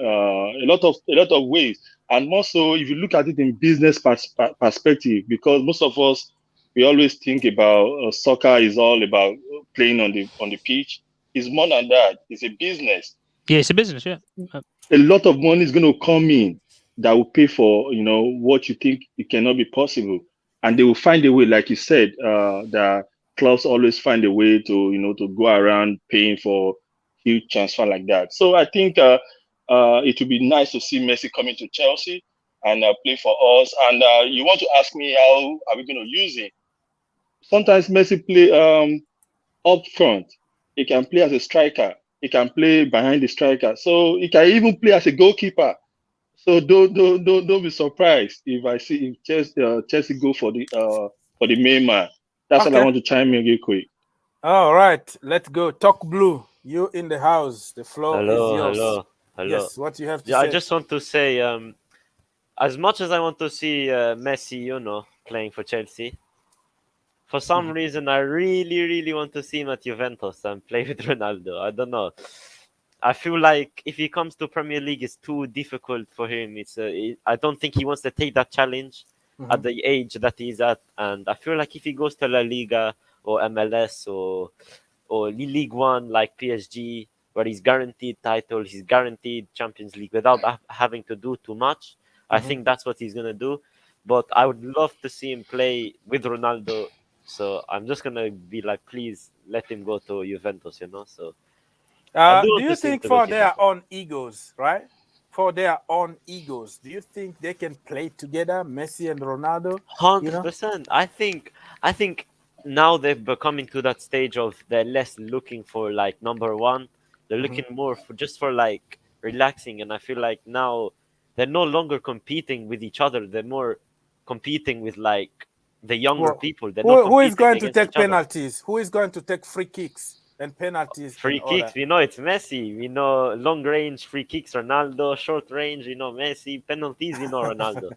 lot of ways. And also, if you look at it in business perspective, because most of us, we always think about soccer is all about playing on the pitch. It's more than that. It's a business. Yeah, it's a business. Yeah, a lot of money is going to come in that will pay for what you think it cannot be possible, and they will find a way. Like you said, the clubs always find a way to go around paying for huge transfer like that. So I think it would be nice to see Messi coming to Chelsea and play for us. And you want to ask me how are we going to use it? Sometimes Messi play up front. He can play as a striker. He can play behind the striker. So he can even play as a goalkeeper. So don't be surprised if Chelsea go for the main man. That's all I want to chime in real quick. All right, let's go. Talk Blue. You in the house. The floor is yours. Hello. Yes, what you have to say. I just want to say, as much as I want to see Messi, playing for Chelsea, for some reason I really, really want to see him at Juventus and play with Ronaldo. I don't know. I feel like if he comes to Premier League, it's too difficult for him. I don't think he wants to take that challenge at the age that he's at. And I feel like if he goes to La Liga or MLS or League One like PSG, where he's guaranteed titles, he's guaranteed Champions League without having to do too much, I think that's what he's going to do. But I would love to see him play with Ronaldo. So I'm just going to be like, please let him go to Juventus, So do you think for their own egos, right? For their own egos, do you think they can play together, Messi and Ronaldo? 100%. I think now they've becoming to that stage of they're less looking for like number one. They're looking more for like relaxing. And I feel like now they're no longer competing with each other. They're more competing with like the younger people. They're who is going to take penalties? Who is going to take free kicks and penalties? Free kicks, we know it's Messi. We know long range free kicks, Ronaldo. Short range, Messi. Penalties, Ronaldo.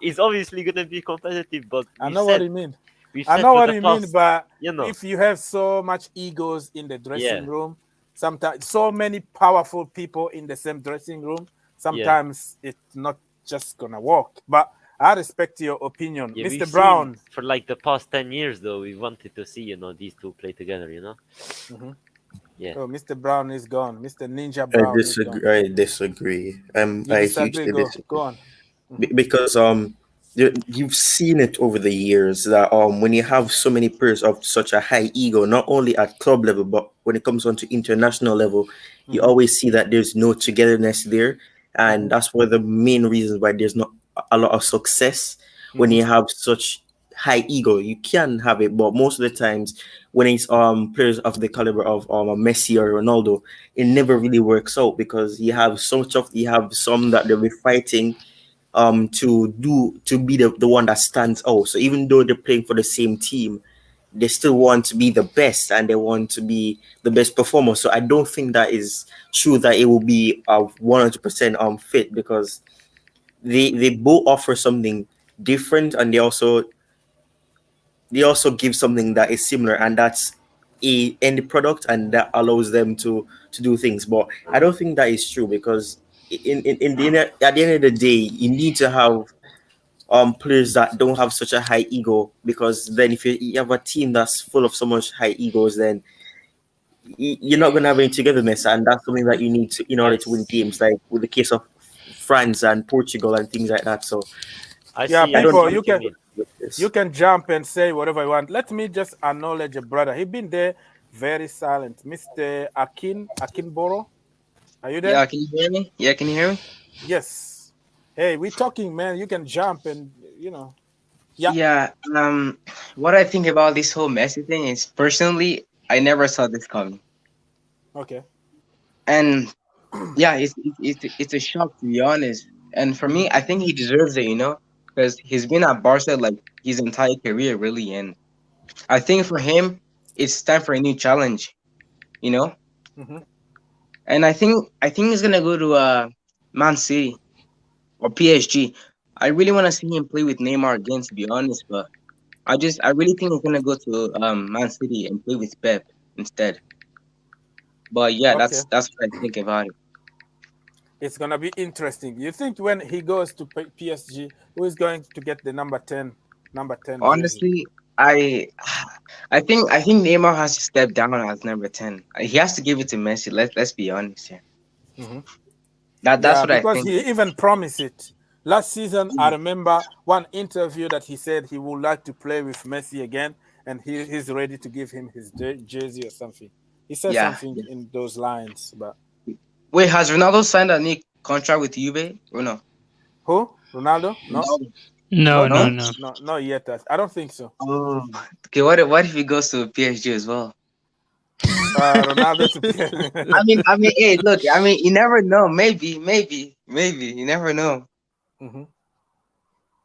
It's obviously going to be competitive, but I know what you mean. But if you have so much egos in the dressing room, sometimes so many powerful people in the same dressing room, sometimes it's not just gonna work. But I respect your opinion, Mr. Brown. For like the past 10 years, though, we wanted to see these two play together. Yeah. Oh, Mr. Brown is gone. Mr. Ninja Brown. I disagree. Go on. Because you've seen it over the years that when you have so many players of such a high ego, not only at club level but when it comes on to international level, you always see that there's no togetherness there, and that's one of the main reasons why there's not a lot of success. When you have such high ego, you can have it, but most of the times when it's players of the caliber of Messi or Ronaldo, it never really works out because you have some that they'll be fighting to be the one that stands out. So even though they're playing for the same team, they still want to be the best and they want to be the best performer. So I don't think that is true that it will be 100% fit, because they both offer something different, and they also give something that is similar, and that's a end product, and that allows them to do things. But I don't think that is true, because at the end of the day, you need to have players that don't have such a high ego, because then if you have a team that's full of so much high egos, then you're not going to have any togetherness, and that's something that you need to in order to win games, like with the case of France and Portugal and things like that. So you can jump and say whatever you want. Let me just acknowledge a brother. He's been there very silent, Mr. Akinboro. Are you there? Yeah, can you hear me? Yeah, can you hear me? Yes. Hey, we're talking, man. You can jump and Yeah. What I think about this whole Messi thing is, personally, I never saw this coming. Okay. And yeah, it's a shock, to be honest. And for me, I think he deserves it, because he's been at Barca like his entire career, really. And I think for him, it's time for a new challenge, you know. Mm-hmm. And I think he's gonna go to Man City or PSG. I really want to see him play with Neymar again, to be honest. But I really think he's gonna go to Man City and play with Pep instead. But yeah, Okay. that's what I think about it. It's gonna be interesting. You think when he goes to PSG, who is going to get the number 10? Jersey? Honestly, I think Neymar has to step down as number 10. He has to give it to Messi. Let's be honest here. Mm-hmm. That's what I because think. he even promised it. Last season, I remember one interview that he said he would like to play with Messi again, and he's ready to give him his jersey or something. He said something in those lines. But wait, has Ronaldo signed a new contract with Juve or no? Who? Ronaldo? No. No. Not yet. I don't think so. Oh, okay. What if he goes to PSG as well? Ronaldo to PSG. I mean, hey, look. I mean, you never know. Maybe. You never know. Mm-hmm.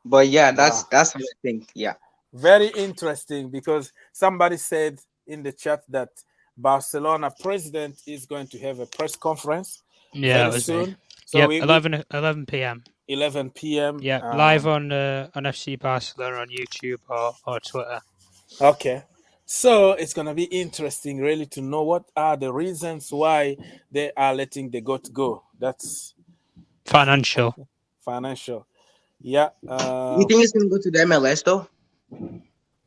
But yeah, that's what I think. Yeah. Very interesting, because somebody said in the chat that Barcelona president is going to have a press conference very soon. So 11 p.m. 11 p.m. Yeah, live on FC Barcelona on YouTube or Twitter. Okay. So it's going to be interesting really to know what are the reasons why they are letting the GOAT go. That's financial. Yeah. You think it's going to go to the MLS though?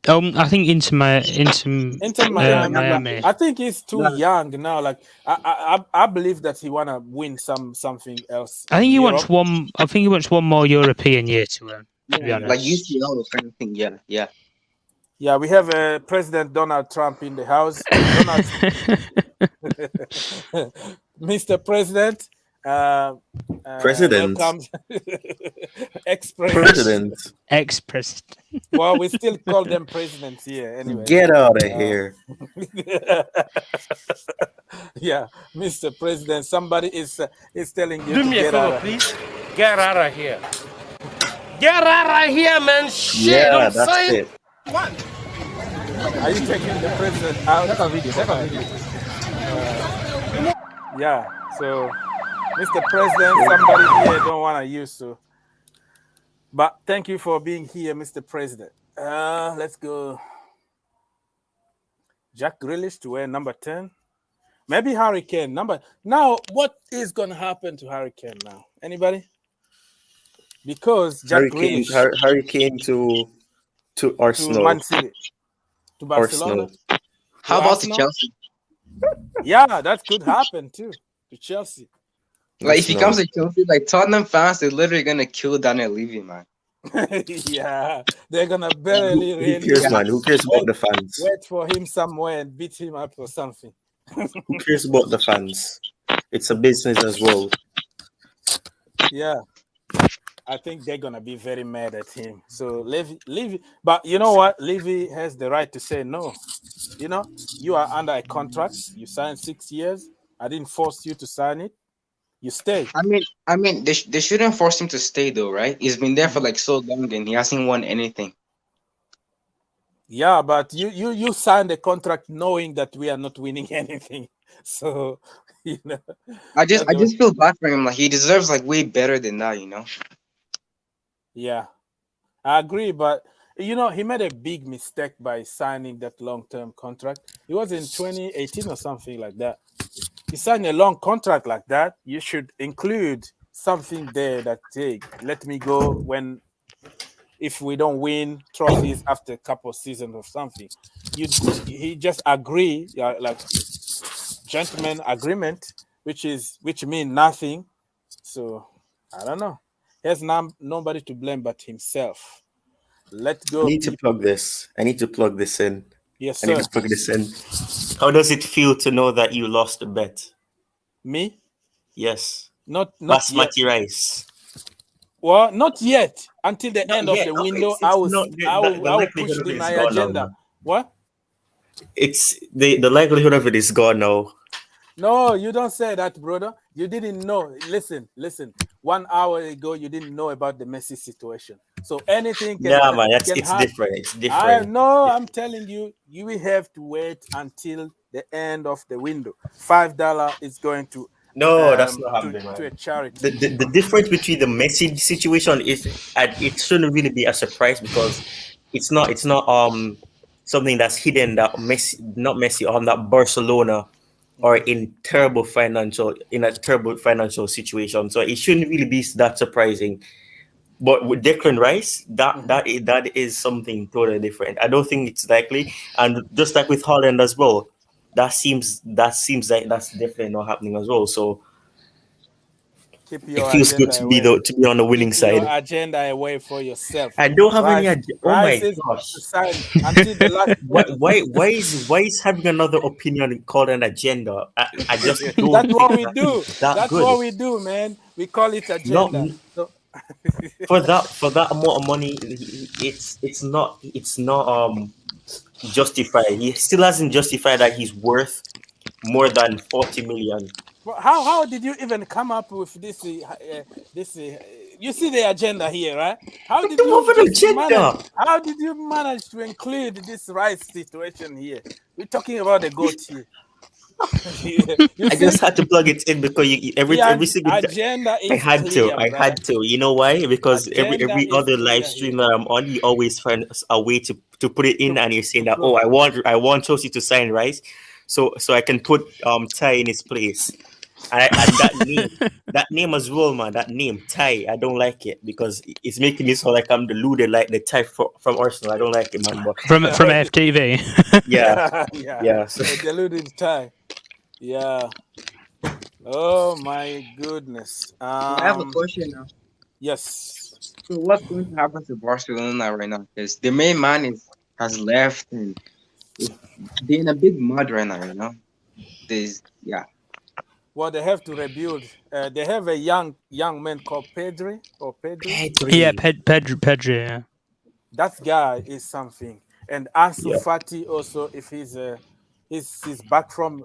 I think Inter Miami. I think he's too young now. Like I believe that he wanna win something else. I think he wants one. I think he wants one more European year to him. To be honest, like UCL kind of thing. Yeah. Yeah, we have President Donald Trump in the house. Mr. President. President. Welcome. Ex-president. Ex-president. Well, we still call them presidents here anyway. Get out of here. Yeah, Mr. President, somebody is telling you Do to me a get favor, out. please. Get out of here. Get out of here, man. Shit, Yeah, I'm that's saying. it. What? Are you taking the president out? Take a video. Yeah, so Mr. President, somebody here don't want to use so. But thank you for being here, Mr. President. Let's go. Jack Grealish to wear number 10. Maybe Harry Kane. Now, what is going to happen to Harry Kane now? Anybody? Because Jack Grealish. Harry Kane to Arsenal. To Man City. To Barcelona. Arsenal. How about to Chelsea? Yeah, that could happen too. To Chelsea. Like if he comes to Chelsea, like Tottenham fans, they're literally gonna kill Daniel Levy, man. Yeah, they're gonna barely Who cares, man? Who cares about the fans? Wait for him somewhere and beat him up or something. Who cares about the fans? It's a business as well. Yeah, I think they're gonna be very mad at him. So Levy, but you know what? Levy has the right to say no. You know, you are under a contract. You signed 6 years. I didn't force you to sign it. You stay. I mean, they shouldn't force him to stay though, right? He's been there for like so long and he hasn't won anything. Yeah, but you signed a contract knowing that we are not winning anything. So, you know. I just feel bad for him. Like he deserves like way better than that, you know. Yeah, I agree, but you know, he made a big mistake by signing that long-term contract. It was in 2018 or something like that. You sign a long contract like that, you should include something there that, hey, let me go if we don't win trophies after a couple of seasons or something. He just agree, like gentleman agreement, which means nothing. So I don't know. He has nobody to blame but himself. Let's go. I need to plug this in. Yes, I sir. need to plug this in. How does it feel to know that you lost a bet? Me? Yes. Not Basmati yet. rice. Well, not yet. Until the end yet. of the Okay, window, it's I will likelihood push of it is my gone agenda. now. What? It's the likelihood of it is gone now. No, you don't say that, brother. You didn't know. Listen. 1 hour ago you didn't know about the Messi situation. So anything can, Yeah, man, can it's happen. different. It's I different. know. I'm telling you, you will have to wait until the end of the window. $5 is going to No, that's not happening, to a man. charity. The difference between the Messi situation is, it shouldn't really be a surprise because it's not something that's hidden that Messi that Barcelona are in a terrible financial situation. So it shouldn't really be that surprising. But with Declan Rice, that is something totally different. I don't think it's likely, and just like with Holland as well, that seems like that's definitely not happening as well. So Keep it your feels good agenda to be on the winning Keep your side. agenda away for yourself. I don't have any. Rice, Oh my Rice is gosh! decided until the last. Why is having another opinion called an agenda? I just don't That's think what we do. that That's good. what we do, man. We call it Not agenda. So, for that amount of money, it's not justified. He still hasn't justified that he's worth more than 40 million. how did you even come up with this? You see the agenda here, right? How did How did you manage to include this Rice situation here? We're talking about the GOAT here. I just had to plug it in because every single agenda is I had to. You know why? Because Agenda every is other clear live here. stream that I'm on, you always find a way to put it in, and you're saying that I want Chelsea to sign Rice, so I can put Ty in his place. And that name as well, man. That name Ty, I don't like it because it's making me sound like I'm deluded, like the Ty from Arsenal. I don't like it, man. But from FTV. yeah. The deluded Ty. Yeah. Oh my goodness. I have a question now. Yes. So what's going to happen to Barcelona right now? Because the main man has left and they're in a big mud right now. You know, Well, they have to rebuild. They have a young man called Pedri. Yeah, Pedri. Yeah. That guy is something. And Ansu Fati also, if he's back from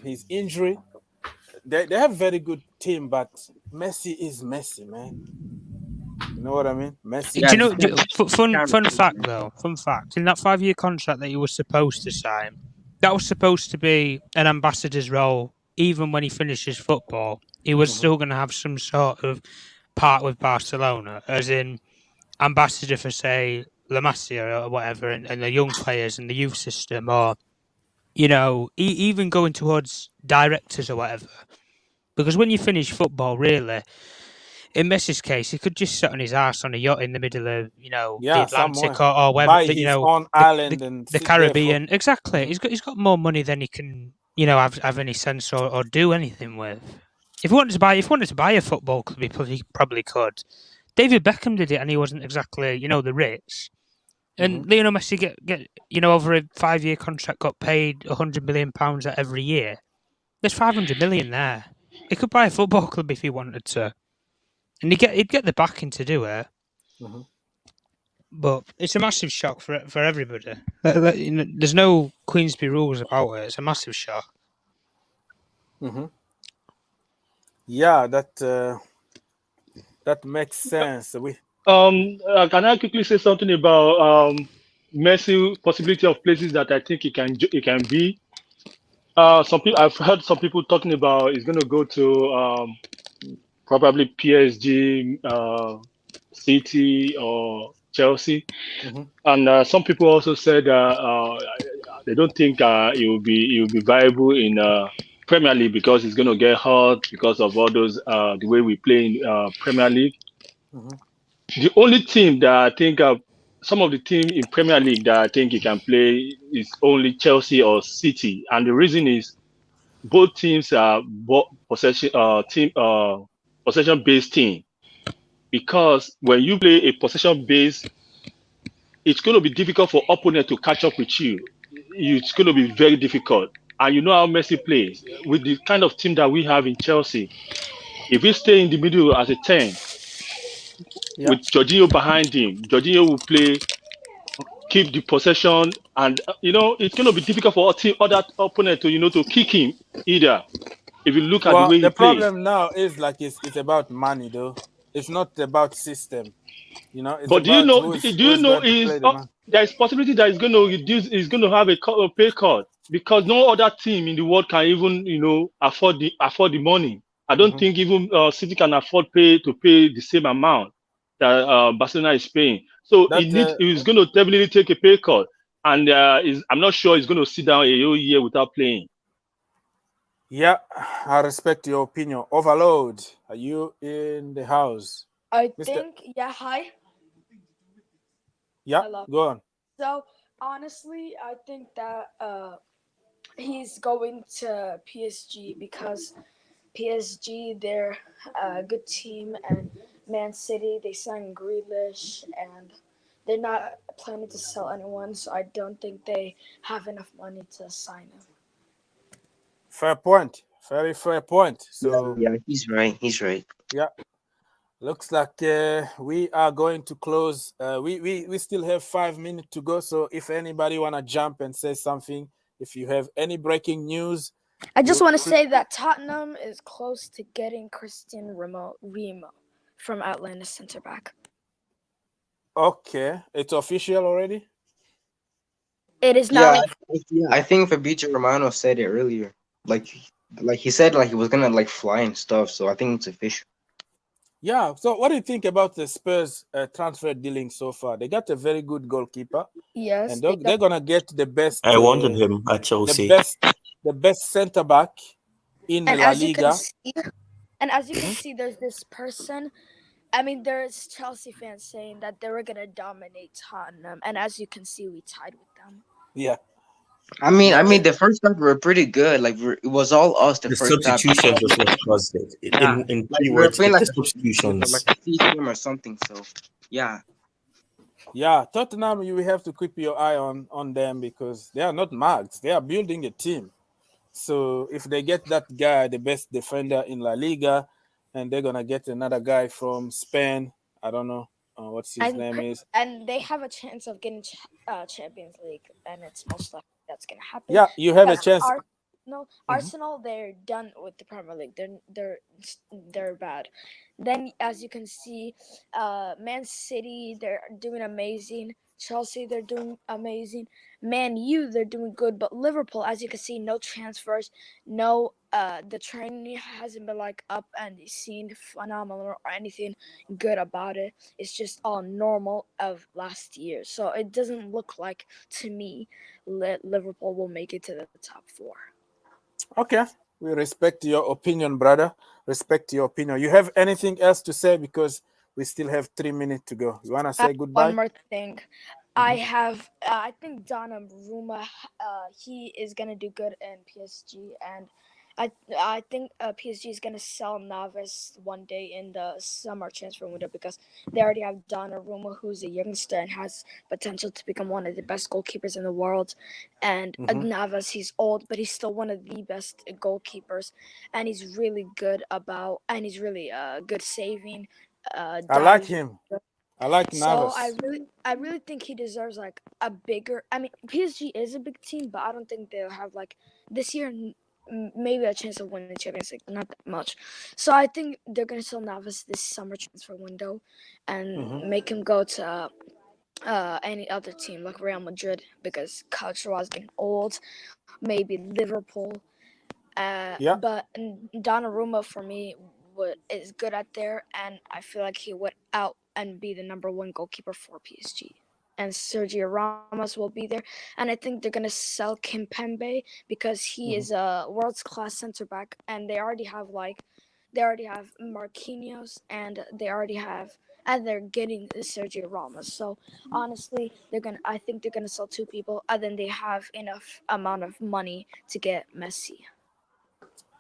his injury, they have very good team. But Messi is Messi, man. You know what I mean? Messi. Do you know? Fun fact though. Fun fact. In that 5-year contract that he was supposed to sign, that was supposed to be an ambassador's role. Even when he finishes football, he was still going to have some sort of part with Barcelona, as in ambassador for, say, La Masia or whatever, and the young players and the youth system, or, you know, even going towards directors or whatever. Because when you finish football, really, in Messi's case, he could just sit on his ass on a yacht in the middle of, you know, the Atlantic or wherever, you know, on island and the Caribbean. Exactly. He's got more money than he can, you know, have any sense or do anything with. If he wanted to buy a football club, he probably could. David Beckham did it, and he wasn't exactly, you know, the Ritz. And Leonel Messi get you know, over a 5-year contract, got paid £100 million every year. There's 500 million there. He could buy a football club if he wanted to, and he'd get the backing to do it. But it's a massive shock for everybody. There's no Queensby rules about it. It's a massive shock. Yeah, that makes sense. Can I quickly say something about Messi possibility of places that I think it can be? I've heard some people talking about he's going to go to probably PSG, City, or Chelsea, and some people also said they don't think it will be viable in Premier League because he's going to get hurt because of all those the way we play in Premier League. The only team that I think some of the team in Premier League that I think he can play is only Chelsea or City, and the reason is both teams are possession based team. Because when you play a possession based, it's going to be difficult for opponent to catch up with you. It's going to be very difficult. And you know how Messi plays. With the kind of team that we have in Chelsea, if we stay in the middle as a 10, with Jorginho behind him, Jorginho will play, keep the possession, and you know it's going to be difficult for other opponent to to kick him either. If you look at the Well, way he the plays. problem now is like it's about money, though. It's not about system. You know, it's But do you about know? who's Do you know going to play the man. there is possibility that he's going to reduce? He's going to have a pay cut because no other team in the world can even afford the money. I don't think even City can afford to pay the same amount that Barcelona is paying. So he's going to definitely take a pay cut, and I'm not sure he's going to sit down a whole year without playing. Yeah, I respect your opinion. Overload, are you in the house? I think, yeah, hi. Yeah, Hello. go on. So, honestly, I think that he's going to PSG because PSG, they're a good team, and Man City, they signed Grealish, and they're not planning to sell anyone, so I don't think they have enough money to sign him. Fair point. Very fair point. So yeah, he's right. He's right. Yeah, looks like we are going to close. We still have 5 minutes to go. So if anybody wanna jump and say something, if you have any breaking news, I just want to say that Tottenham is close to getting Christian Remo from Atlanta center back. Okay, it's official already. It is now. Yeah, I think Fabrizio Romano said it earlier. Like he said, like he was gonna like fly and stuff. So I think it's official. Yeah. So what do you think about the Spurs transfer dealing so far? They got a very good goalkeeper. Yes, and they're gonna get the best. I wanted him at Chelsea. The best center back in La Liga. And as you can see, there's this person. I mean, there's Chelsea fans saying that they were gonna dominate Tottenham, and as you can see, we tied with them. Yeah. I mean, the first half were pretty good. Like it was all us. The first substitutions was what caused it. In like we were words, playing like the substitutions. like a team or something. So yeah. Yeah, Tottenham, you will have to keep your eye on them because they are not mugs. They are building a team. So if they get that guy, the best defender in La Liga, and they're gonna get another guy from Spain, I don't know what's his name is. And they have a chance of getting Champions League, and it's most likely that's gonna happen. Yeah, you have a chance. Arsenal, they're done with the Premier League. They're bad. Then, as you can see, Man City, they're doing amazing. Chelsea, they're doing amazing. Man U, they're doing good. But Liverpool, as you can see, no transfers, no. The training hasn't been like up and seen phenomenal or anything good about it. It's just all normal of last year. So it doesn't look like, to me, Liverpool will make it to the top 4. Okay, we respect your opinion, brother. Respect your opinion. You have anything else to say because we still have 3 minutes to go. You wanna say goodbye? One more thing. I think Donnarumma, he is gonna do good in PSG, and I think PSG is gonna sell Navas one day in the summer transfer window because they already have Donnarumma, who's a youngster and has potential to become one of the best goalkeepers in the world, and Navas, he's old, but he's still one of the best goalkeepers, and he's really good and he's really good saving. I like him. I like Navas. So I really think he deserves like a bigger. I mean, PSG is a big team, but I don't think they'll have like this year maybe a chance of winning the Champions League, not that much. So I think they're gonna sell Navas this summer transfer window, and make him go to any other team like Real Madrid because Courtois is getting old. Maybe Liverpool. But Donnarumma for me is good at there, and I feel like he would out and be the number 1 goalkeeper for PSG. And Sergio Ramos will be there, and I think they're gonna sell Kimpembe because he is a world's class center back, and they already have Marquinhos, and they're getting Sergio Ramos. So honestly, I think they're gonna sell 2 people, and then they have enough amount of money to get Messi.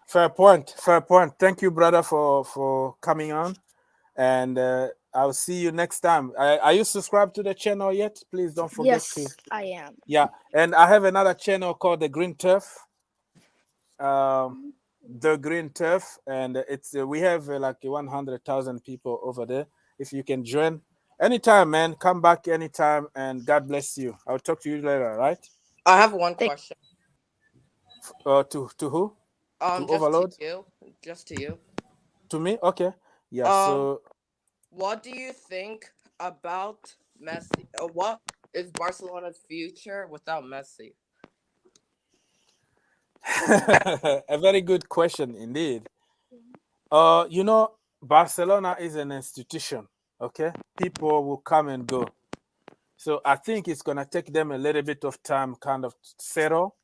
Fair point. Thank you, brother, for coming on, and I'll see you next time. Are you subscribed to the channel yet? Please don't forget to. Yes, I am. Yeah, and I have another channel called The Green Turf. The Green Turf, and it's we have like 100,000 people over there. If you can join anytime, man, come back anytime, and God bless you. I'll talk to you later, right? I have one question. To who? To overload? To you. Just to you. To me? Okay. Yeah, so what do you think about Messi? What is Barcelona's future without Messi? a very good question indeed. Barcelona is an institution, okay? People will come and go. So I think it's going to take them a little bit of time kind of settle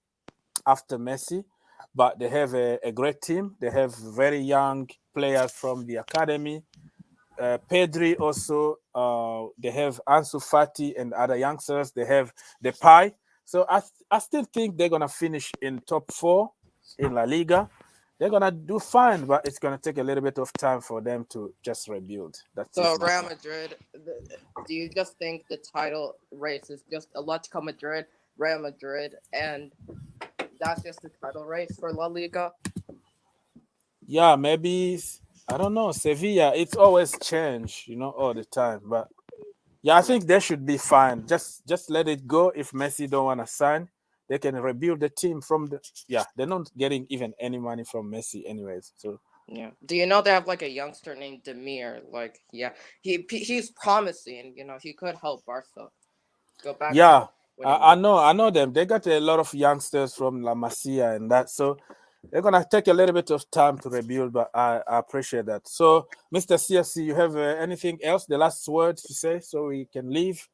after Messi, but they have a great team. They have very young players from the academy. Pedri also, they have Ansu Fati and other youngsters. They have Depay. So I still think they're going to finish in top 4 in La Liga. They're going to do fine, but it's going to take a little bit of time for them to just rebuild. So Real Madrid, do you just think the title race is just Atletico Madrid, Real Madrid, and that's just the title race for La Liga? Yeah, maybe, I don't know, Sevilla, it's always change, all the time. But yeah, I think they should be fine. Just let it go. If Messi don't want to sign, they can rebuild the team from they're not getting even any money from Messi anyways. So yeah. Do you know they have like a youngster named Demir? Like, yeah, he's promising. He could help Barca go back. Yeah, I know them. They got a lot of youngsters from La Masia and that. So they're gonna take a little bit of time to rebuild, but I appreciate that. So, Mr. CFC, you have anything else? The last words to say, so we can leave.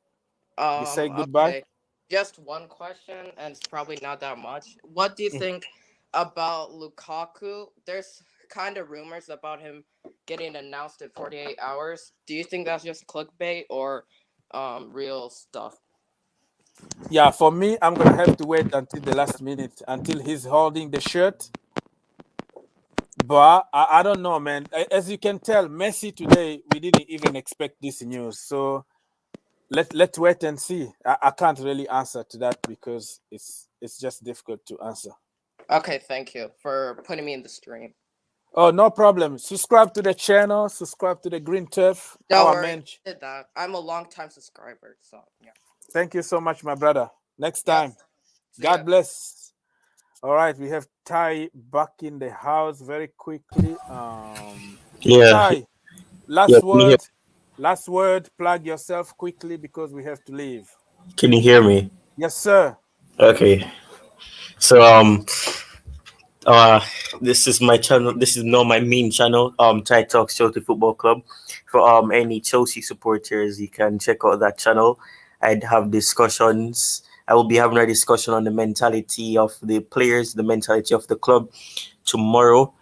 You say goodbye. Okay. Just one question, and it's probably not that much. What do you think about Lukaku? There's kind of rumors about him getting announced in 48 hours. Do you think that's just clickbait or real stuff? Yeah, for me, I'm gonna have to wait until the last minute until he's holding the shirt. But I don't know, man. As you can tell, Messi today, we didn't even expect this news. So let's wait and see. I can't really answer to that because it's just difficult to answer. Okay, thank you for putting me in the stream. Oh, no problem. Subscribe to the channel. Subscribe to the Green Turf. Don't worry, I did that. I'm a long-time subscriber, so yeah. Thank you so much, my brother. Next time. God bless. All right, we have Ty back in the house very quickly. Ty, last word, plug yourself quickly because we have to leave. Can you hear me? Yes, sir. Okay. So this is my channel. This is not my main channel. Ty Talks Chelsea Football Club. For any Chelsea supporters, you can check out that channel. I'd have discussions. I will be having a discussion on the mentality of the players, the mentality of the club tomorrow.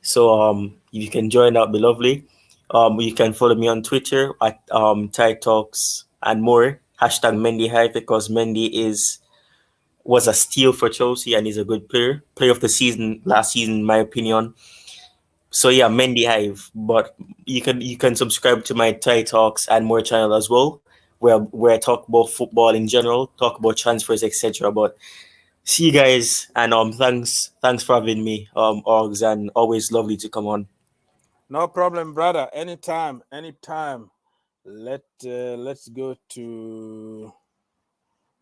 So you can join, that would be lovely. You can follow me on Twitter at Ty Talks and more. #Mendy Hive, because Mendy was a steal for Chelsea and is a good player of the season last season, in my opinion. So yeah, Mendy Hive. But you can subscribe to my Ty Talks and more channel as well, where I talk about football in general, talk about transfers, etc. But see you guys, and thanks for having me, Orgs, and always lovely to come on. No problem, brother. Anytime. Let's go to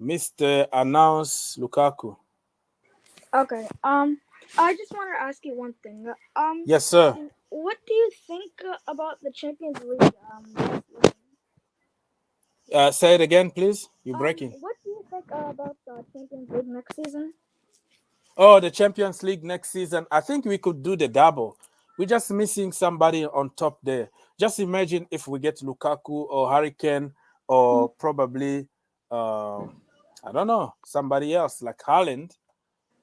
Mr. Announce Lukaku. Okay. I just want to ask you one thing. Yes, sir. What do you think about the Champions League? Say it again, please. You're breaking. What do you think about the Champions League next season? Oh, the Champions League next season. I think we could do the double. We're just missing somebody on top there. Just imagine if we get Lukaku or Hurricane or probably, I don't know, somebody else like Haaland.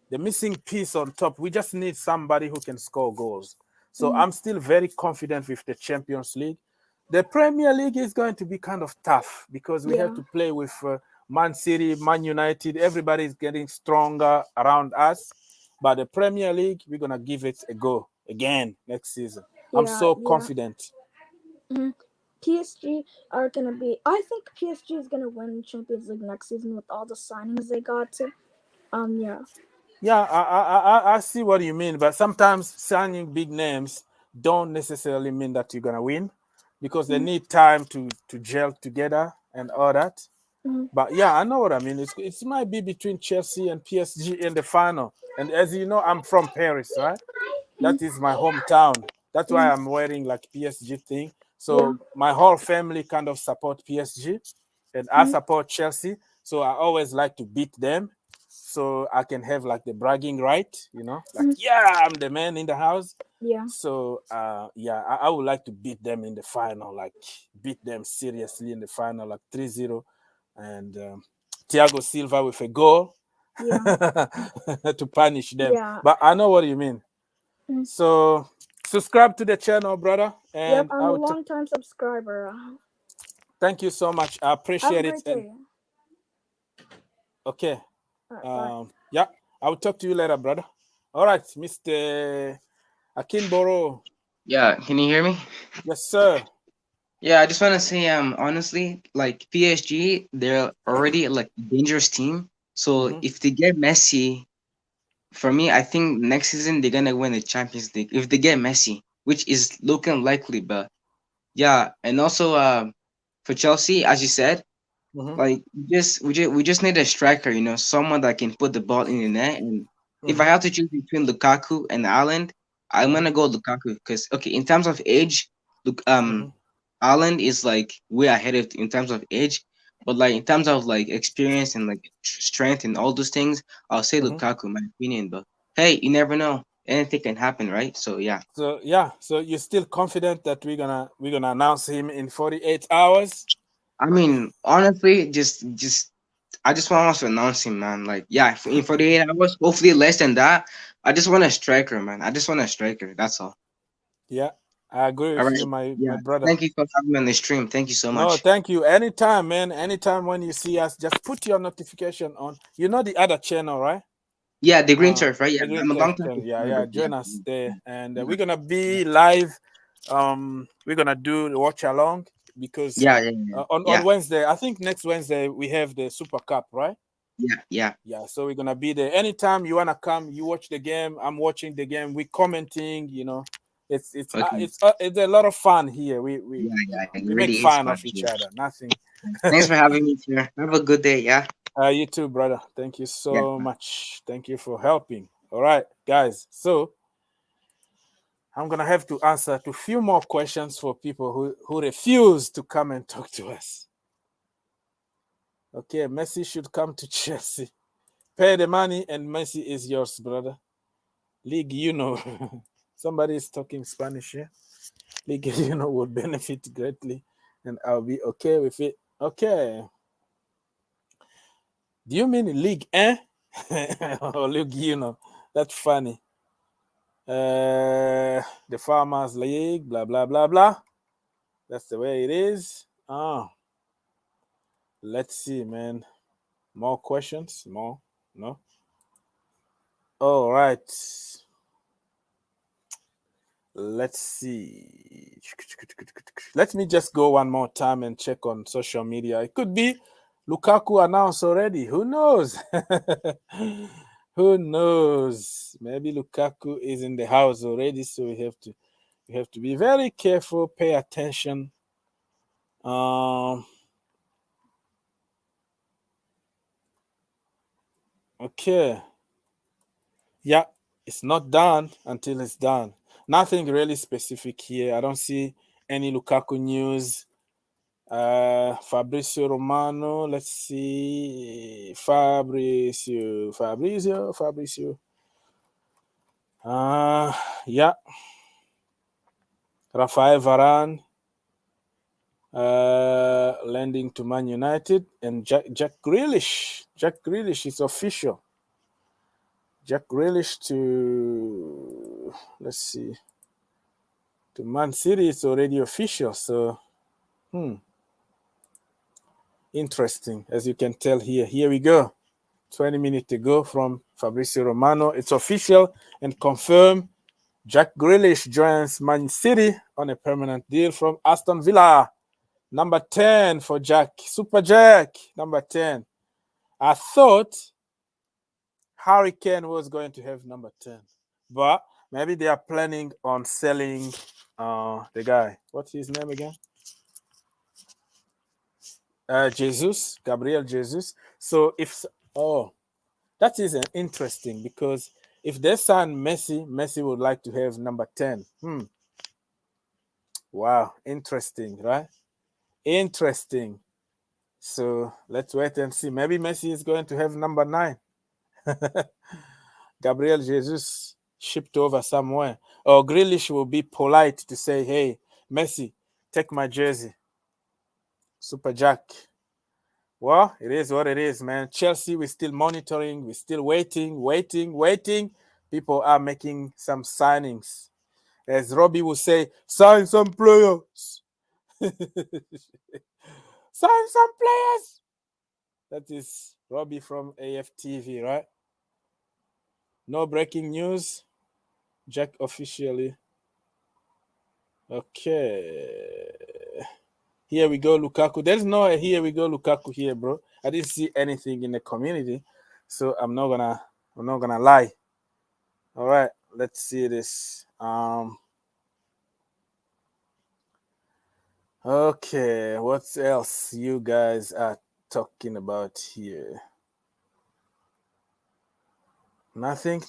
The missing piece on top. We just need somebody who can score goals. So I'm still very confident with the Champions League. The Premier League is going to be kind of tough because we have to play with Man City, Man United. Everybody is getting stronger around us. But the Premier League, we're going to give it a go again next season. I'm so confident. PSG are going to be... I think PSG is going to win Champions League next season with all the signings they got. Yeah, I see what you mean. But sometimes signing big names don't necessarily mean that you're going to win because they need time to gel together and all that. But yeah, I know what I mean. It might be between Chelsea and PSG in the final. And as you know, I'm from Paris, right? That is my hometown. That's why I'm wearing like PSG thing. So my whole family kind of support PSG, and I support Chelsea. So I always like to beat them, so I can have like the bragging right, you know, like I'm the man in the house. Yeah. So I would like to beat them in the final, like beat them seriously in the final, like 3-0, and Thiago Silva with a goal to punish them. Yeah. But I know what you mean. So subscribe to the channel, brother. And I'm a long-time subscriber. Thank you so much. I appreciate it. Have a great day. Okay. Right, yeah, I will talk to you later, brother. All right, Mr. Akinboro. Yeah, can you hear me? Yes, sir. Yeah, I just want to say, honestly, like PSG, they're already like a dangerous team. So if they get Messi, for me, I think next season they're gonna win the Champions League if they get Messi, which is looking likely. But yeah, and also for Chelsea, as you said, like we just need a striker, you know, someone that can put the ball in the net. And if I have to choose between Lukaku and Haaland, I'm gonna go Lukaku because in terms of age, look, Haaland is like way ahead of in terms of age, but like in terms of like experience and like strength and all those things, I'll say Lukaku, in my opinion. But hey, you never know; anything can happen, right? So yeah. So so you're still confident that we're gonna announce him in 48 hours? I mean, honestly, I just want us to announce him, man. Like, yeah, in 48 hours, hopefully less than that. I just want a striker, man. I just want a striker. That's all. Yeah, I agree with you, my brother. Thank you for having me on the stream. Thank you so much. No, thank you. Anytime, man. Anytime when you see us, just put your notification on. You know the other channel, right? Yeah, the Green Turf, right? Yeah, the Green I'm a Turf long time. channel. Yeah. Join us there, and we're gonna be live. We're gonna do the watch along because on Wednesday, I think next Wednesday we have the Super Cup, right? Yeah. So we're gonna be there. Anytime you wanna come, you watch the game. I'm watching the game. We commenting. You know, it's a lot of fun here. We make fun of each other. Nothing. Thanks for having me here. Have a good day. Yeah. You too, brother. Thank you so much. Thank you for helping. All right, guys. So I'm gonna have to answer to a few more questions for people who refuse to come and talk to us. Okay, Messi should come to Chelsea. Pay the money and Messi is yours, brother. League, you know. Somebody is talking Spanish here. League, you know, will benefit greatly, and I'll be okay with it. Okay. Do you mean League or League, you know? That's funny. The Farmers League, blah, blah, blah, blah. That's the way it is. Let's see, man. More questions? More? No? All right. Let's see. Let me just go one more time and check on social media. It could be Lukaku announced already. Who knows? Who knows? Maybe Lukaku is in the house already, so we have to be very careful, pay attention. Okay. Yeah, it's not done until it's done. Nothing really specific here. I don't see any Lukaku news. Fabrizio Romano, let's see. Fabrizio. Yeah. Rafael Varane lending to Man United, and Jack Grealish. Jack Grealish is official. Jack Grealish to, let's see, to Man City, it's already official. So, interesting. As you can tell here. Here we go. 20 minutes ago from Fabrizio Romano. It's official and confirmed. Jack Grealish joins Man City on a permanent deal from Aston Villa. Number 10 for Jack. Super Jack, number 10. I thought Harry Kane was going to have number 10. But maybe they are planning on selling the guy. What's his name again? Jesus, Gabriel Jesus. So that is interesting because If they sign Messi, Messi would like to have number 10. Wow, interesting, right? Interesting. So let's wait and see. Maybe Messi is going to have number 9. Gabriel Jesus shipped over somewhere. Or Grealish will be polite to say, hey, Messi, take my jersey. Super Jack. Well, it is what it is, man. Chelsea, we're still monitoring. We're still waiting. People are making some signings. As Robbie will say, sign some players. Sign some players. That is Robbie from AFTV, right? No breaking news. Jack officially. Okay. Here we go, Lukaku. There's no here we go, Lukaku here, bro. I didn't see anything in the community, so I'm not gonna lie. All right, let's see this. Okay, what else you guys are talking about here? Nothing.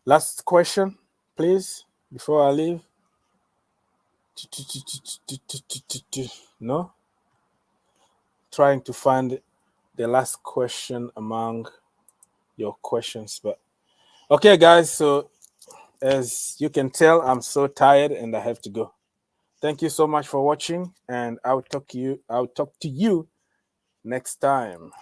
Last question, please, before I leave. No? Trying to find the last question among your questions, but okay, guys. So as you can tell, I'm so tired and I have to go. Thank you so much for watching, and I'll talk to you next time.